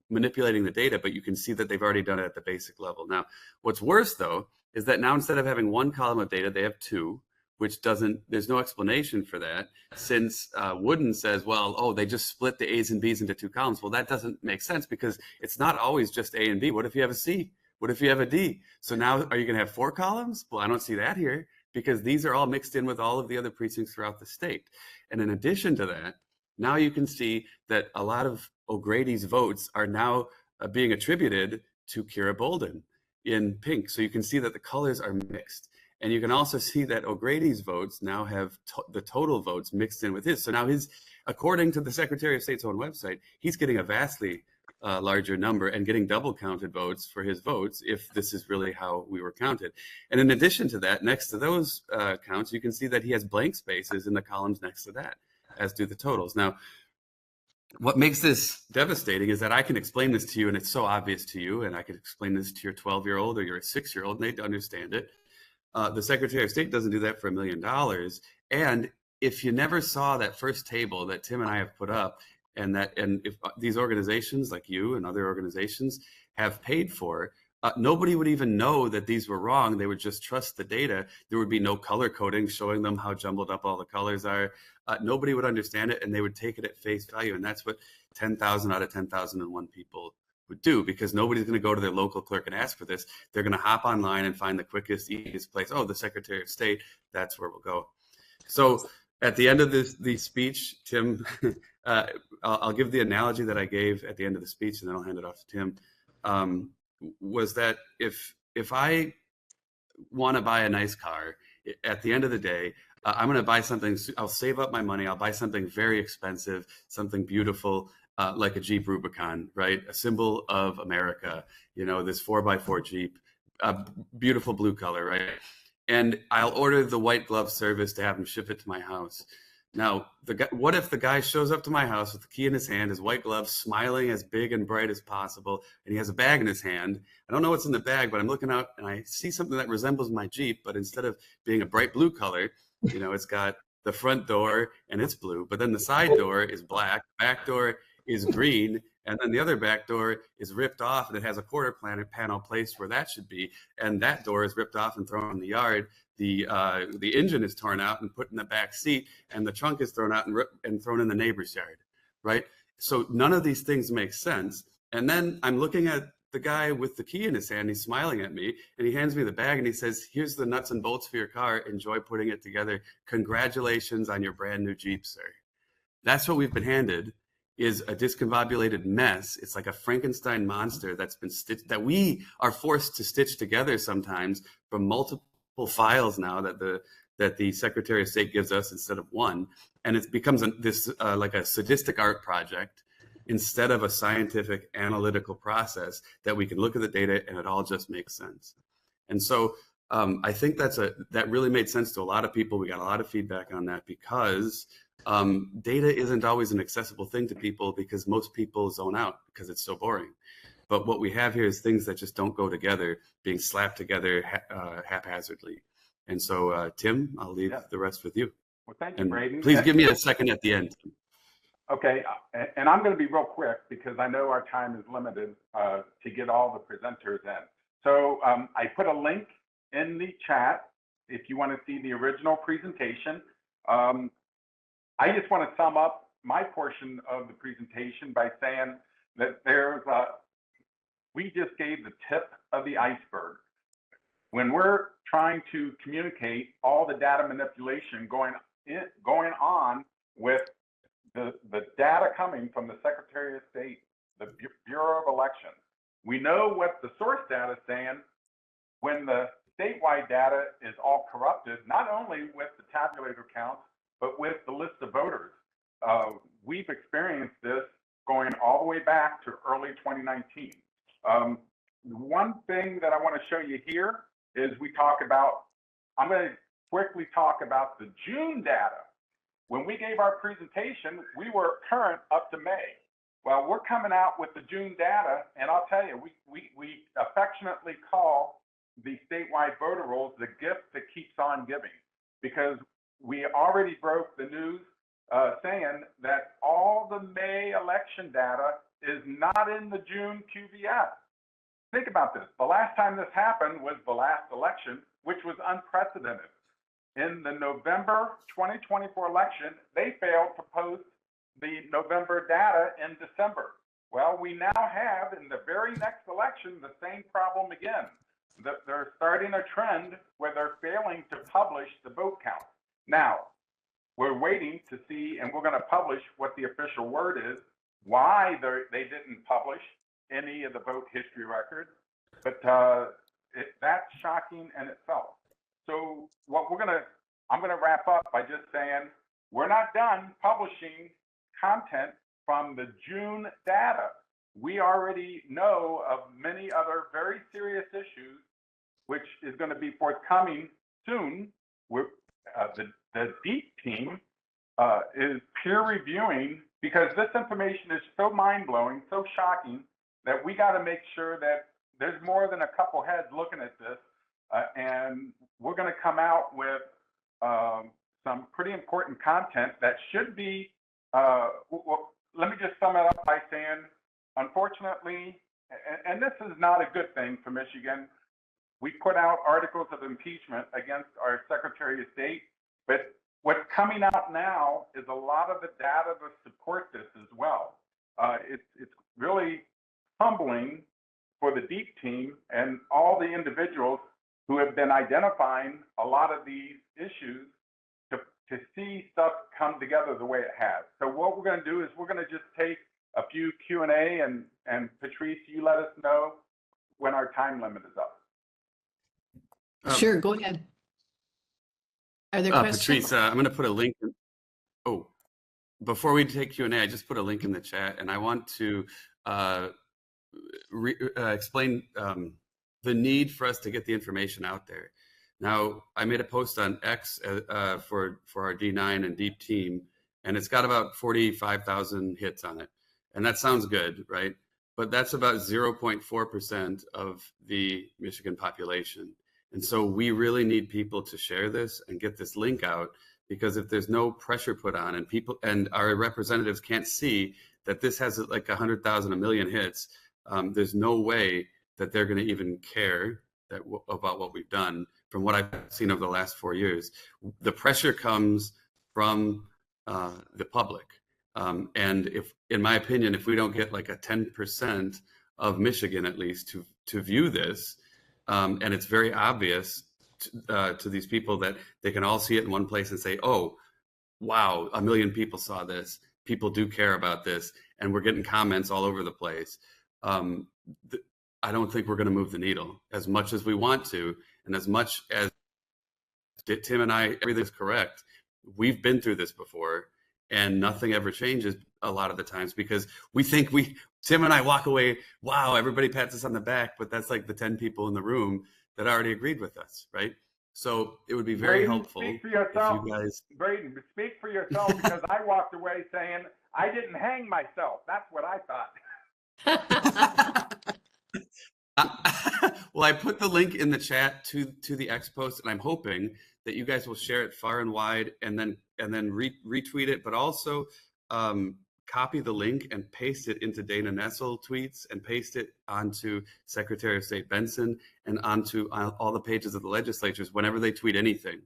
manipulating the data, but you can see that they've already done it at the basic level. Now, what's worse though, is that now instead of having 1 column of data, they have 2, which there's no explanation for that, since Wooden says, well, oh, they just split the A's and B's into 2 columns. Well, that doesn't make sense because it's not always just A and B. What if you have a C? What if you have a D? So now are you going to have 4 columns? Well, I don't see that here because these are all mixed in with all of the other precincts throughout the state. And in addition to that, now you can see that a lot of O'Grady's votes are now being attributed to Kira Bolden in pink. So you can see that the colors are mixed. And you can also see that O'Grady's votes now have the total votes mixed in with his. So now according to the Secretary of State's own website, he's getting a vastly larger number and getting double counted votes for his votes if this is really how we were counted. And in addition to that, next to those counts, you can see that he has blank spaces in the columns next to that, as do the totals. Now, what makes this devastating is that I can explain this to you and it's so obvious to you, and I could explain this to your 12-year-old or your 6-year-old and they'd understand it. The Secretary of State doesn't do that for $1 million. And if you never saw that first table that Tim and I have put up, and if these organizations like you and other organizations have paid for, nobody would even know that these were wrong. They would just trust the data. There would be no color coding showing them how jumbled up all the colors are. Nobody would understand it, and they would take it at face value. And that's what 10,000 out of 10,001 people would do, because nobody's going to go to their local clerk and ask for this. They're going to hop online and find the quickest, easiest place. Oh, the Secretary of State, that's where we'll go. So at the end of the speech, Tim, I'll give the analogy that I gave at the end of the speech, and then I'll hand it off to Tim, was that if I want to buy a nice car, at the end of the day, I'm going to buy something, I'll save up my money, I'll buy something very expensive, something beautiful, like a Jeep Rubicon, right? A symbol of America, this 4x4 Jeep, a beautiful blue color, right? And I'll order the white glove service to have them ship it to my house. Now, what if the guy shows up to my house with the key in his hand, his white glove, smiling as big and bright as possible, and he has a bag in his hand? I don't know what's in the bag, but I'm looking out and I see something that resembles my Jeep, but instead of being a bright blue color, it's got the front door and it's blue, but then the side door is black, back door is green, and then the other back door is ripped off and it has a quarter panel placed where that should be, and that door is ripped off and thrown in the yard. The engine is torn out and put in the back seat, and the trunk is thrown out and thrown in the neighbor's yard, right? So none of these things make sense. And then I'm looking at the guy with the key in his hand, he's smiling at me, and he hands me the bag and he says, here's the nuts and bolts for your car, enjoy putting it together. Congratulations on your brand new Jeep, sir. That's what we've been handed. is a discombobulated mess. It's like a Frankenstein monster that's been stitched, that we are forced to stitch together sometimes from multiple files now that the Secretary of State gives us instead of one. And it becomes like a sadistic art project instead of a scientific analytical process that we can look at the data and it all just makes sense. And so I think that really made sense to a lot of people. We got a lot of feedback on that because data isn't always an accessible thing to people because most people zone out because it's so boring. But what we have here is things that just don't go together, being slapped together haphazardly. And so, Tim, I'll leave the rest with you. Well, thank you, Braden. Please give me a second at the end. Okay, and I'm going to be real quick because I know our time is limited to get all the presenters in. So I put a link in the chat if you want to see the original presentation. I just want to sum up my portion of the presentation by saying that we just gave the tip of the iceberg. When we're trying to communicate all the data manipulation going on with the data coming from the Secretary of State, the Bureau of Elections, we know what the source data is saying when the statewide data is all corrupted, not only with the tabulator counts, but with the list of voters. We've experienced this going all the way back to early 2019. One thing that I want to show you here is I'm going to quickly talk about the June data. When we gave our presentation, we were current up to May. Well, we're coming out with the June data, and I'll tell you, we affectionately call the statewide voter rolls the gift that keeps on giving, because we already broke the news saying that all the May election data is not in the June QVS. Think about this. The last time this happened was the last election, which was unprecedented. In the November 2024 election, they failed to post the November data in December. Well, we now have in the very next election the same problem again. They're starting a trend where they're failing to publish the vote count. Now, we're waiting to see, and we're going to publish what the official word is, why they didn't publish any of the vote history records, but that's shocking in itself. So I'm going to wrap up by just saying, we're not done publishing content from the June data. We already know of many other very serious issues, which is going to be forthcoming soon. The DEEP team is peer reviewing, because this information is so mind-blowing, so shocking, that we got to make sure that there's more than a couple heads looking at this, and we're going to come out with some pretty important content that should be, let me just sum it up by saying, unfortunately, and this is not a good thing for Michigan, we put out articles of impeachment against our Secretary of State, but what's coming out now is a lot of the data to support this as well. It's really humbling for the DEEP team and all the individuals who have been identifying a lot of these issues to see stuff come together the way it has. So what we're going to do is we're going to just take a few Q&A, and Patrice, you let us know when our time limit is up. Sure, go ahead. Are there questions? Patrice, I'm going to put a link. Before we take Q&A, I just put a link in the chat, and I want to explain the need for us to get the information out there. Now, I made a post on X for our D9 and DEEP team, and it's got about 45,000 hits on it. And that sounds good, right? But that's about 0.4% of the Michigan population. And so we really need people to share this and get this link out, because if there's no pressure put on and people and our representatives can't see that this has like 100,000, a million hits, there's no way that they're going to even care about what we've done. From what I've seen over the last 4 years, the pressure comes from the public. And if, in my opinion, if we don't get like a 10% of Michigan at least to view this, and it's very obvious to these people that they can all see it in one place and say, oh, wow, 1 million people saw this. people do care about this, and we're getting comments all over the place. I don't think we're going to move the needle as much as we want to, and as much as Tim and I, everything's correct. We've been through this before, and nothing ever changes a lot of the times because we think Tim and I walk away, wow, everybody pats us on the back, but that's like the 10 people in the room that already agreed with us, right? So it would be very Braden, helpful speak for yourself. if you guys. Braden, speak for yourself because I walked away saying I didn't hang myself. That's what I thought. Well, I put the link in the chat to the X post, and I'm hoping that you guys will share it far and wide, and then retweet it, but also copy the link and paste it into Dana Nessel tweets and paste it onto Secretary of State Benson and onto all the pages of the legislatures whenever they tweet anything.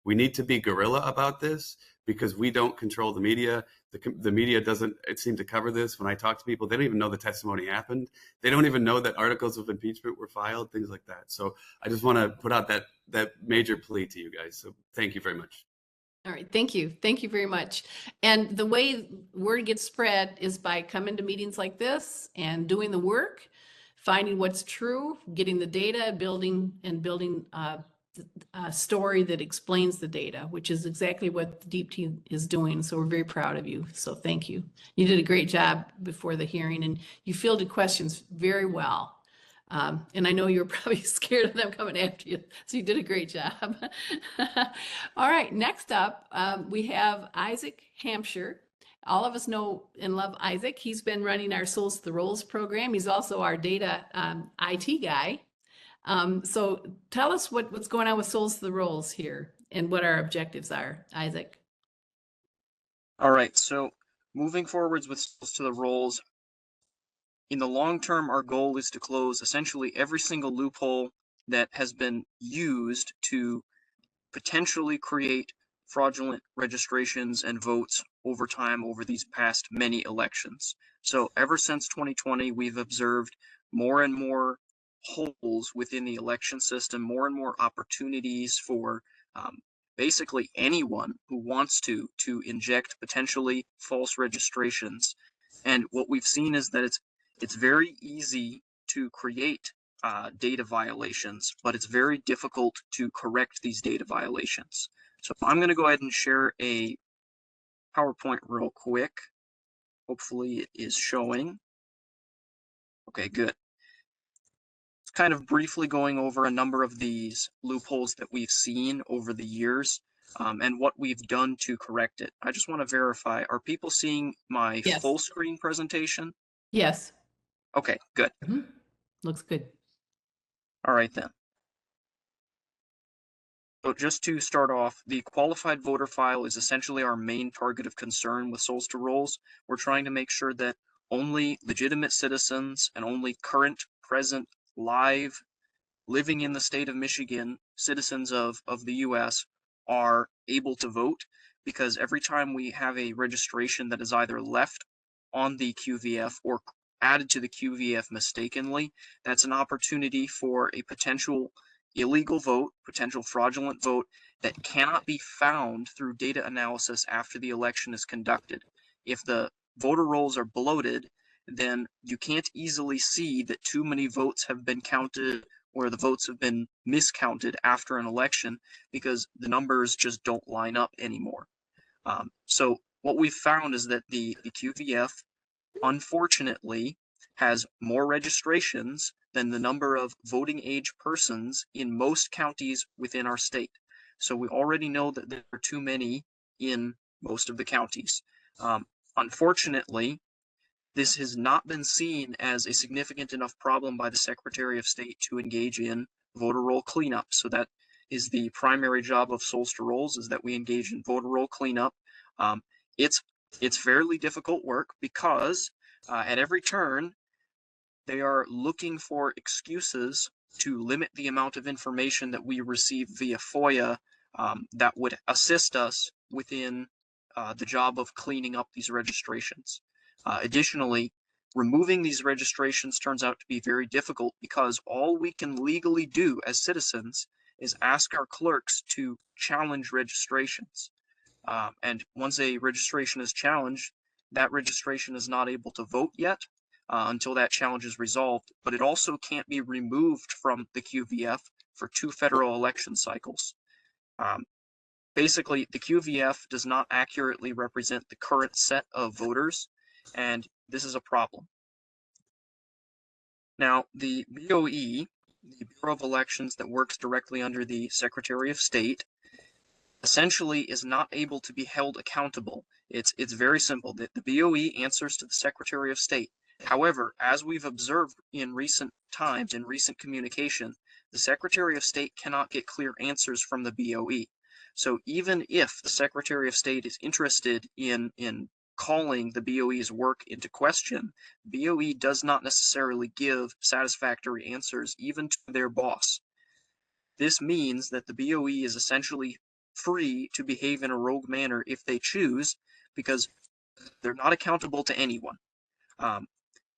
We need to be guerrilla about this because we don't control the media. The media doesn't seem to cover this. When I talk to people, they don't even know the testimony happened. They don't even know that articles of impeachment were filed, things like that. So I just want to put out that major plea to you guys. So thank you very much. All right, thank you. Thank you very much. And the way word gets spread is by coming to meetings like this and doing the work, finding what's true, getting the data, building a story that explains the data, which is exactly what the Deep Team is doing. So we're very proud of you. So thank you. You did a great job before the hearing and you fielded questions very well. And I know you're probably scared of them coming after you. So you did a great job. All right, next up, we have Isaac Hampshire. All of us know and love Isaac. He's been running our Souls to the Rolls program. He's also our data IT guy. So tell us what's going on with Souls to the Rolls here and what our objectives are, Isaac. All right, so moving forwards with Souls to the Rolls, in the long term, our goal is to close essentially every single loophole that has been used to potentially create fraudulent registrations and votes over time over these past many elections. So ever since 2020, we've observed more and more holes within the election system, more and more opportunities for basically anyone who wants to inject potentially false registrations. And what we've seen is that it's very easy to create data violations, but it's very difficult to correct these data violations. So I'm going to go ahead and share a PowerPoint real quick. Hopefully it is showing. Okay, good. It's kind of briefly going over a number of these loopholes that we've seen over the years and what we've done to correct it. I just want to verify, are people seeing my full screen presentation? Yes. Okay, good. Mm-hmm. Looks good. All right then. So just to start off, the qualified voter file is essentially our main target of concern with Souls to Rolls. We're trying to make sure that only legitimate citizens and only current, present, live, living in the state of Michigan, citizens of the US are able to vote, because every time we have a registration that is either left on the QVF or added to the QVF mistakenly, that's an opportunity for a potential illegal vote, potential fraudulent vote that cannot be found through data analysis after the election is conducted. If the voter rolls are bloated, then you can't easily see that too many votes have been counted or the votes have been miscounted after an election because the numbers just don't line up anymore. So what we've found is that the QVF, unfortunately, has more registrations than the number of voting age persons in most counties within our state. So we already know that there are too many in most of the counties. Unfortunately, this has not been seen as a significant enough problem by the Secretary of State to engage in voter roll cleanup. So that is the primary job of Souls to Rolls, is that we engage in voter roll cleanup. It's fairly difficult work because at every turn, they are looking for excuses to limit the amount of information that we receive via FOIA that would assist us within the job of cleaning up these registrations. Additionally, removing these registrations turns out to be very difficult because all we can legally do as citizens is ask our clerks to challenge registrations. And once a registration is challenged, that registration is not able to vote yet until that challenge is resolved, but it also can't be removed from the QVF for 2 federal election cycles. Basically, the QVF does not accurately represent the current set of voters, and this is a problem. Now, the BOE, the Bureau of Elections that works directly under the Secretary of State, essentially is not able to be held accountable. It's very simple. The BOE answers to the Secretary of State. However, as we've observed in recent times, in recent communication, the Secretary of State cannot get clear answers from the BOE. So even if the Secretary of State is interested in calling the BOE's work into question, BOE does not necessarily give satisfactory answers even to their boss. This means that the BOE is essentially free to behave in a rogue manner if they choose, because they're not accountable to anyone.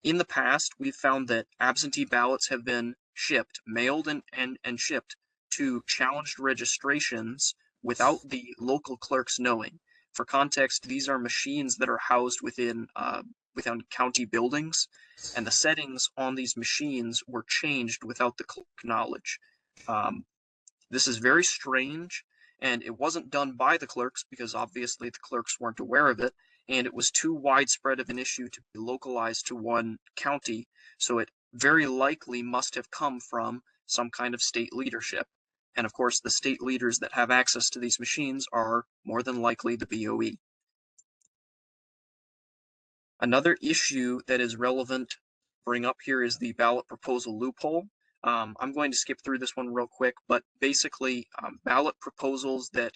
In the past, we've found that absentee ballots have been shipped, mailed and shipped to challenged registrations without the local clerks knowing. For context, these are machines that are housed within county buildings, and the settings on these machines were changed without the clerk knowledge. This is very strange, and it wasn't done by the clerks because obviously the clerks weren't aware of it, and it was too widespread of an issue to be localized to one county, so it very likely must have come from some kind of state leadership. And of course, the state leaders that have access to these machines are more than likely the BOE. Another issue that is relevant to bring up here is the ballot proposal loophole. I'm going to skip through this one real quick, but basically ballot proposals that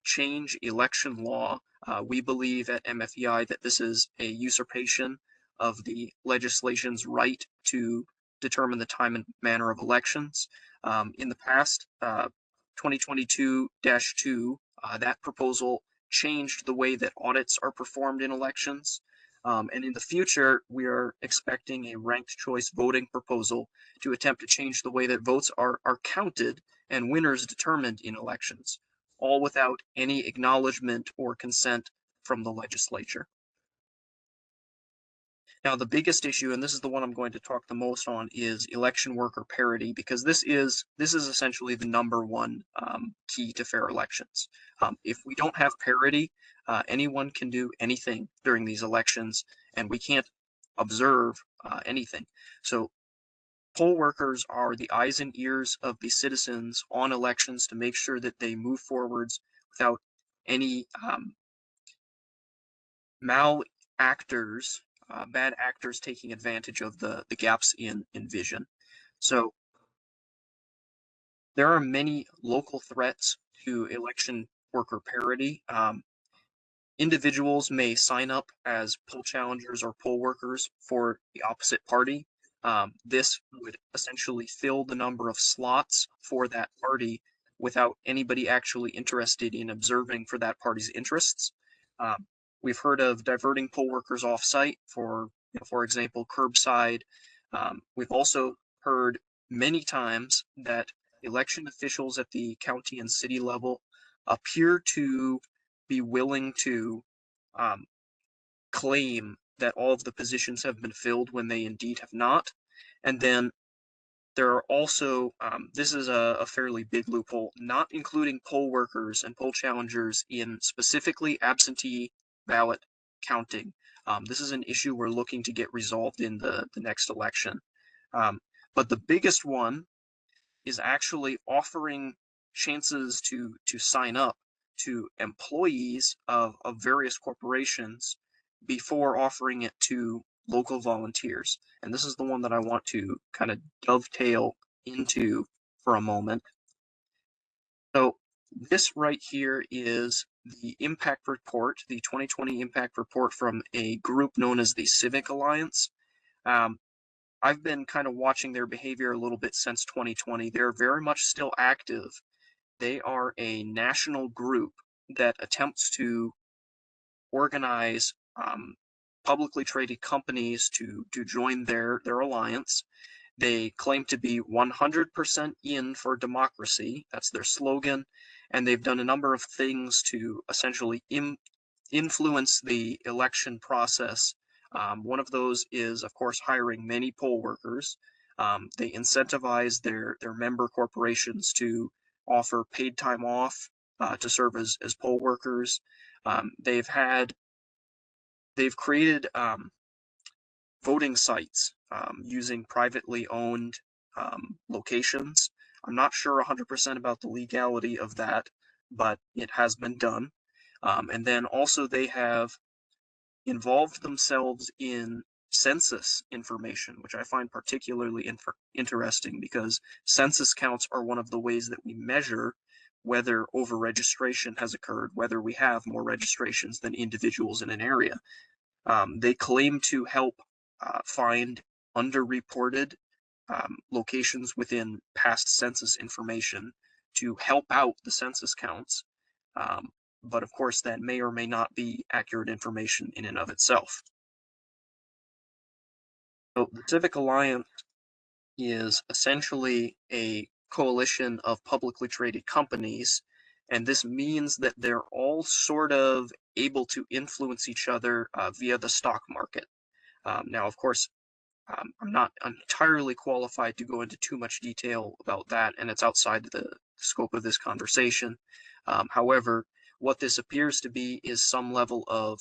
change election law, we believe at MFEI that this is a usurpation of the legislation's right to determine the time and manner of elections. In the past, 2022-2, that proposal changed the way that audits are performed in elections. And in the future, we are expecting a ranked choice voting proposal to attempt to change the way that votes are counted and winners determined in elections, all without any acknowledgement or consent from the legislature. Now, the biggest issue, and this is the one I'm going to talk the most on, is election worker parity, because this is essentially the #1 key to fair elections. If we don't have parity, anyone can do anything during these elections, and we can't observe anything. So poll workers are the eyes and ears of the citizens on elections to make sure that they move forwards without any bad actors taking advantage of the gaps in vision. So there are many local threats to election worker parity. Individuals may sign up as poll challengers or poll workers for the opposite party. This would essentially fill the number of slots for that party without anybody actually interested in observing for that party's interests. We've heard of diverting poll workers off-site for example, curbside. We've also heard many times that election officials at the county and city level appear to be willing to claim that all of the positions have been filled when they indeed have not. And then there are also, this is a fairly big loophole, not including poll workers and poll challengers in specifically absentee ballot counting. This is an issue we're looking to get resolved in the next election. But the biggest one is actually offering chances to sign up to employees of various corporations before offering it to local volunteers. And this is the one that I want to kind of dovetail into for a moment. So this right here is the impact report, the 2020 impact report from a group known as the Civic Alliance. I've been kind of watching their behavior a little bit since 2020. They're very much still active. They are a national group that attempts to organize publicly traded companies to join their alliance. They claim to be 100% in for democracy. That's their slogan. And they've done a number of things to essentially influence the election process. One of those is, of course, hiring many poll workers. They incentivize their member corporations to offer paid time off to serve as poll workers. They've created voting sites using privately owned locations. I'm not sure 100% about the legality of that, but it has been done. And then also they have involved themselves in census information, which I find particularly interesting because census counts are one of the ways that we measure whether over-registration has occurred, whether we have more registrations than individuals in an area. They claim to help find underreported locations within past census information to help out the census counts. But of course, that may or may not be accurate information in and of itself. So the Civic Alliance is essentially a coalition of publicly traded companies, and this means that they're all sort of able to influence each other via the stock market. Now, of course, I'm not entirely qualified to go into too much detail about that, and it's outside the scope of this conversation. However, what this appears to be is some level of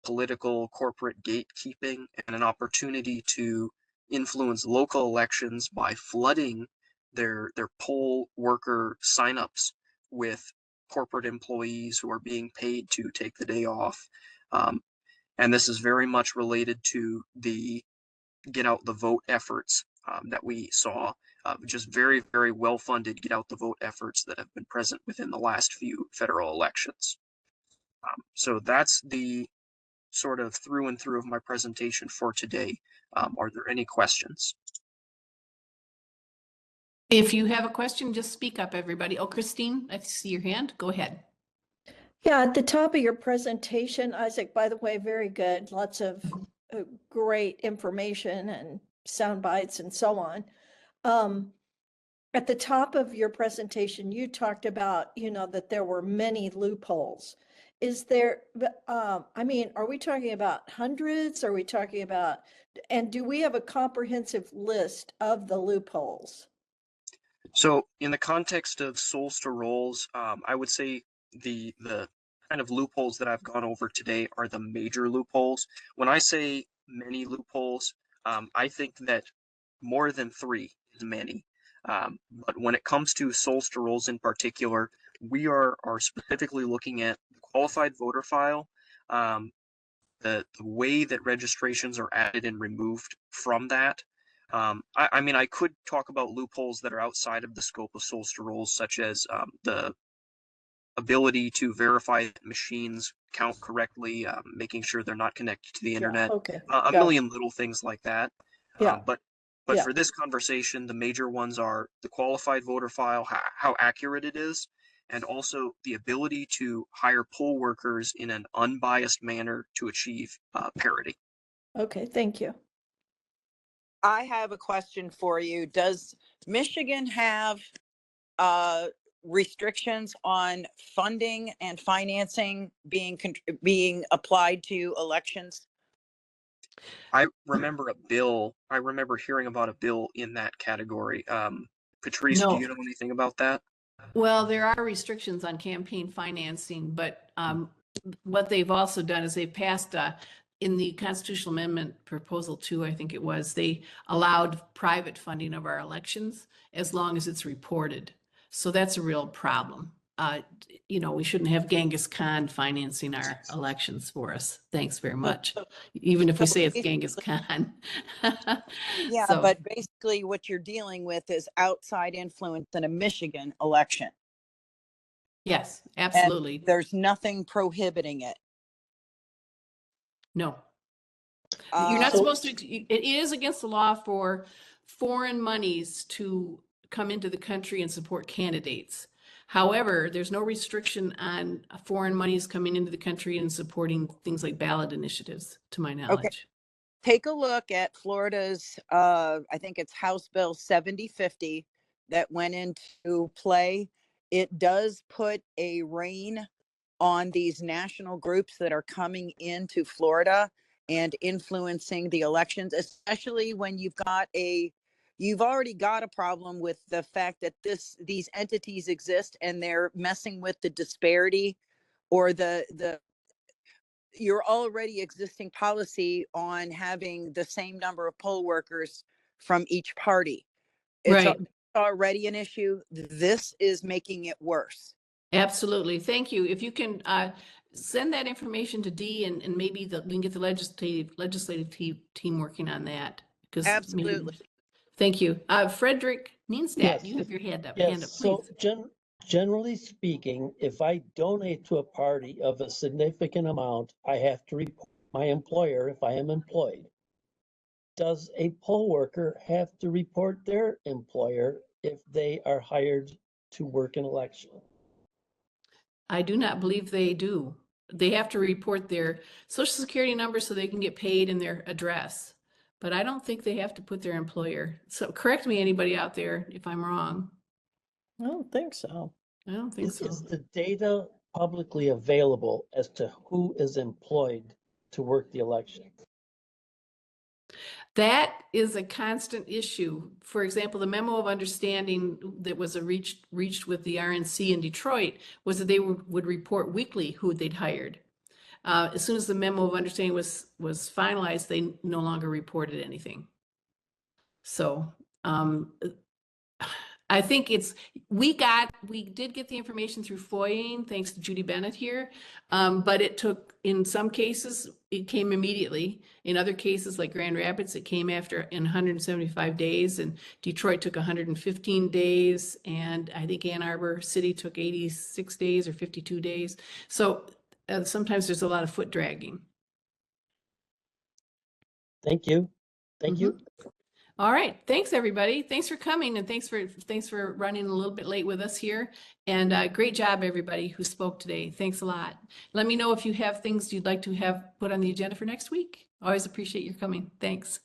political corporate gatekeeping and an opportunity to influence local elections by flooding their poll worker signups with corporate employees who are being paid to take the day off. And this is very much related to the get out the vote efforts that we saw, just very, very well-funded get out the vote efforts that have been present within the last few federal elections. So that's the sort of through and through of my presentation for today. Are there any questions? If you have a question, just speak up, everybody. Oh, Kristine, I see your hand. Go ahead. Yeah, at the top of your presentation, Isaac, by the way, very good. Lots of great information and sound bites and so on. At the top of your presentation, you talked about, that there were many loopholes. Is there, I mean, are we talking about hundreds? Are we talking about, and do we have a comprehensive list of the loopholes? So in the context of souls to rolls, I would say the kind of loopholes that I've gone over today are the major loopholes. When I say many loopholes, I think that more than 3 is many. But when it comes to souls to rolls in particular, we are specifically looking at the qualified voter file, the way that registrations are added and removed from that. I mean, I could talk about loopholes that are outside of the scope of souls to rolls, such as the ability to verify that machines count correctly, making sure they're not connected to the internet, Okay. a million little things like that. Yeah. But Yeah. for this conversation, the major ones are the qualified voter file, how accurate it is, and also the ability to hire poll workers in an unbiased manner to achieve parity. Okay, thank you. I have a question for you. Does Michigan have restrictions on funding and financing being applied to elections? I remember hearing about a bill in that category. Patrice, No. do you know anything about that? Well, there are restrictions on campaign financing, but what they've also done is they've passed in the constitutional amendment proposal 2, I think it was, they allowed private funding of our elections as long as it's reported. So that's a real problem. We shouldn't have Genghis Khan financing our elections for us. Thanks very much. Even if we say it's Genghis Khan. Yeah, So, but basically what you're dealing with is outside influence in a Michigan election. yes, And absolutely. there's nothing prohibiting it. No. You're not supposed to, it is against the law for foreign monies to come into the country and support candidates. However, there's no restriction on foreign monies coming into the country and supporting things like ballot initiatives, to my knowledge. Take a look at Florida's, I think it's House Bill 7050 that went into play. It does put a rein on these national groups that are coming into Florida and influencing the elections, especially when you've already got a problem with the fact that these entities exist and they're messing with the disparity or your already existing policy on having the same number of poll workers from each party. It's Right. already an issue. This is making it worse. Absolutely. Thank you. If you can send that information to Dee and maybe we can get the legislative team working on that. Absolutely. Thank you. Frederick Neenstadt, Yes. you have your hand up, Yes, so please. generally speaking, if I donate to a party of a significant amount, I have to report my employer if I am employed. Does a poll worker have to report their employer if they are hired to work an election? I do not believe they do. They have to report their social security number so they can get paid and their address. But I don't think they have to put their employer. So correct me, anybody out there, if I'm wrong. I don't think so. I don't think so. Is the data publicly available as to who is employed to work the election? That is a constant issue. For example, the memo of understanding that was reached with the RNC in Detroit was that they would report weekly who they'd hired. As soon as the memo of understanding was finalized, they no longer reported anything. So I think we did get the information through FOIAing, thanks to Judy Bennett here. But it took, in some cases, it came immediately. In other cases, like Grand Rapids, it came in 175 days, and Detroit took 115 days, and I think Ann Arbor City took 86 days or 52 days. So sometimes there's a lot of foot dragging. Thank you. Thank you. All right. Thanks, everybody. Thanks for coming, and thanks for running a little bit late with us here. And great job, everybody who spoke today. Thanks a lot. Let me know if you have things you'd like to have put on the agenda for next week. Always appreciate your coming. Thanks.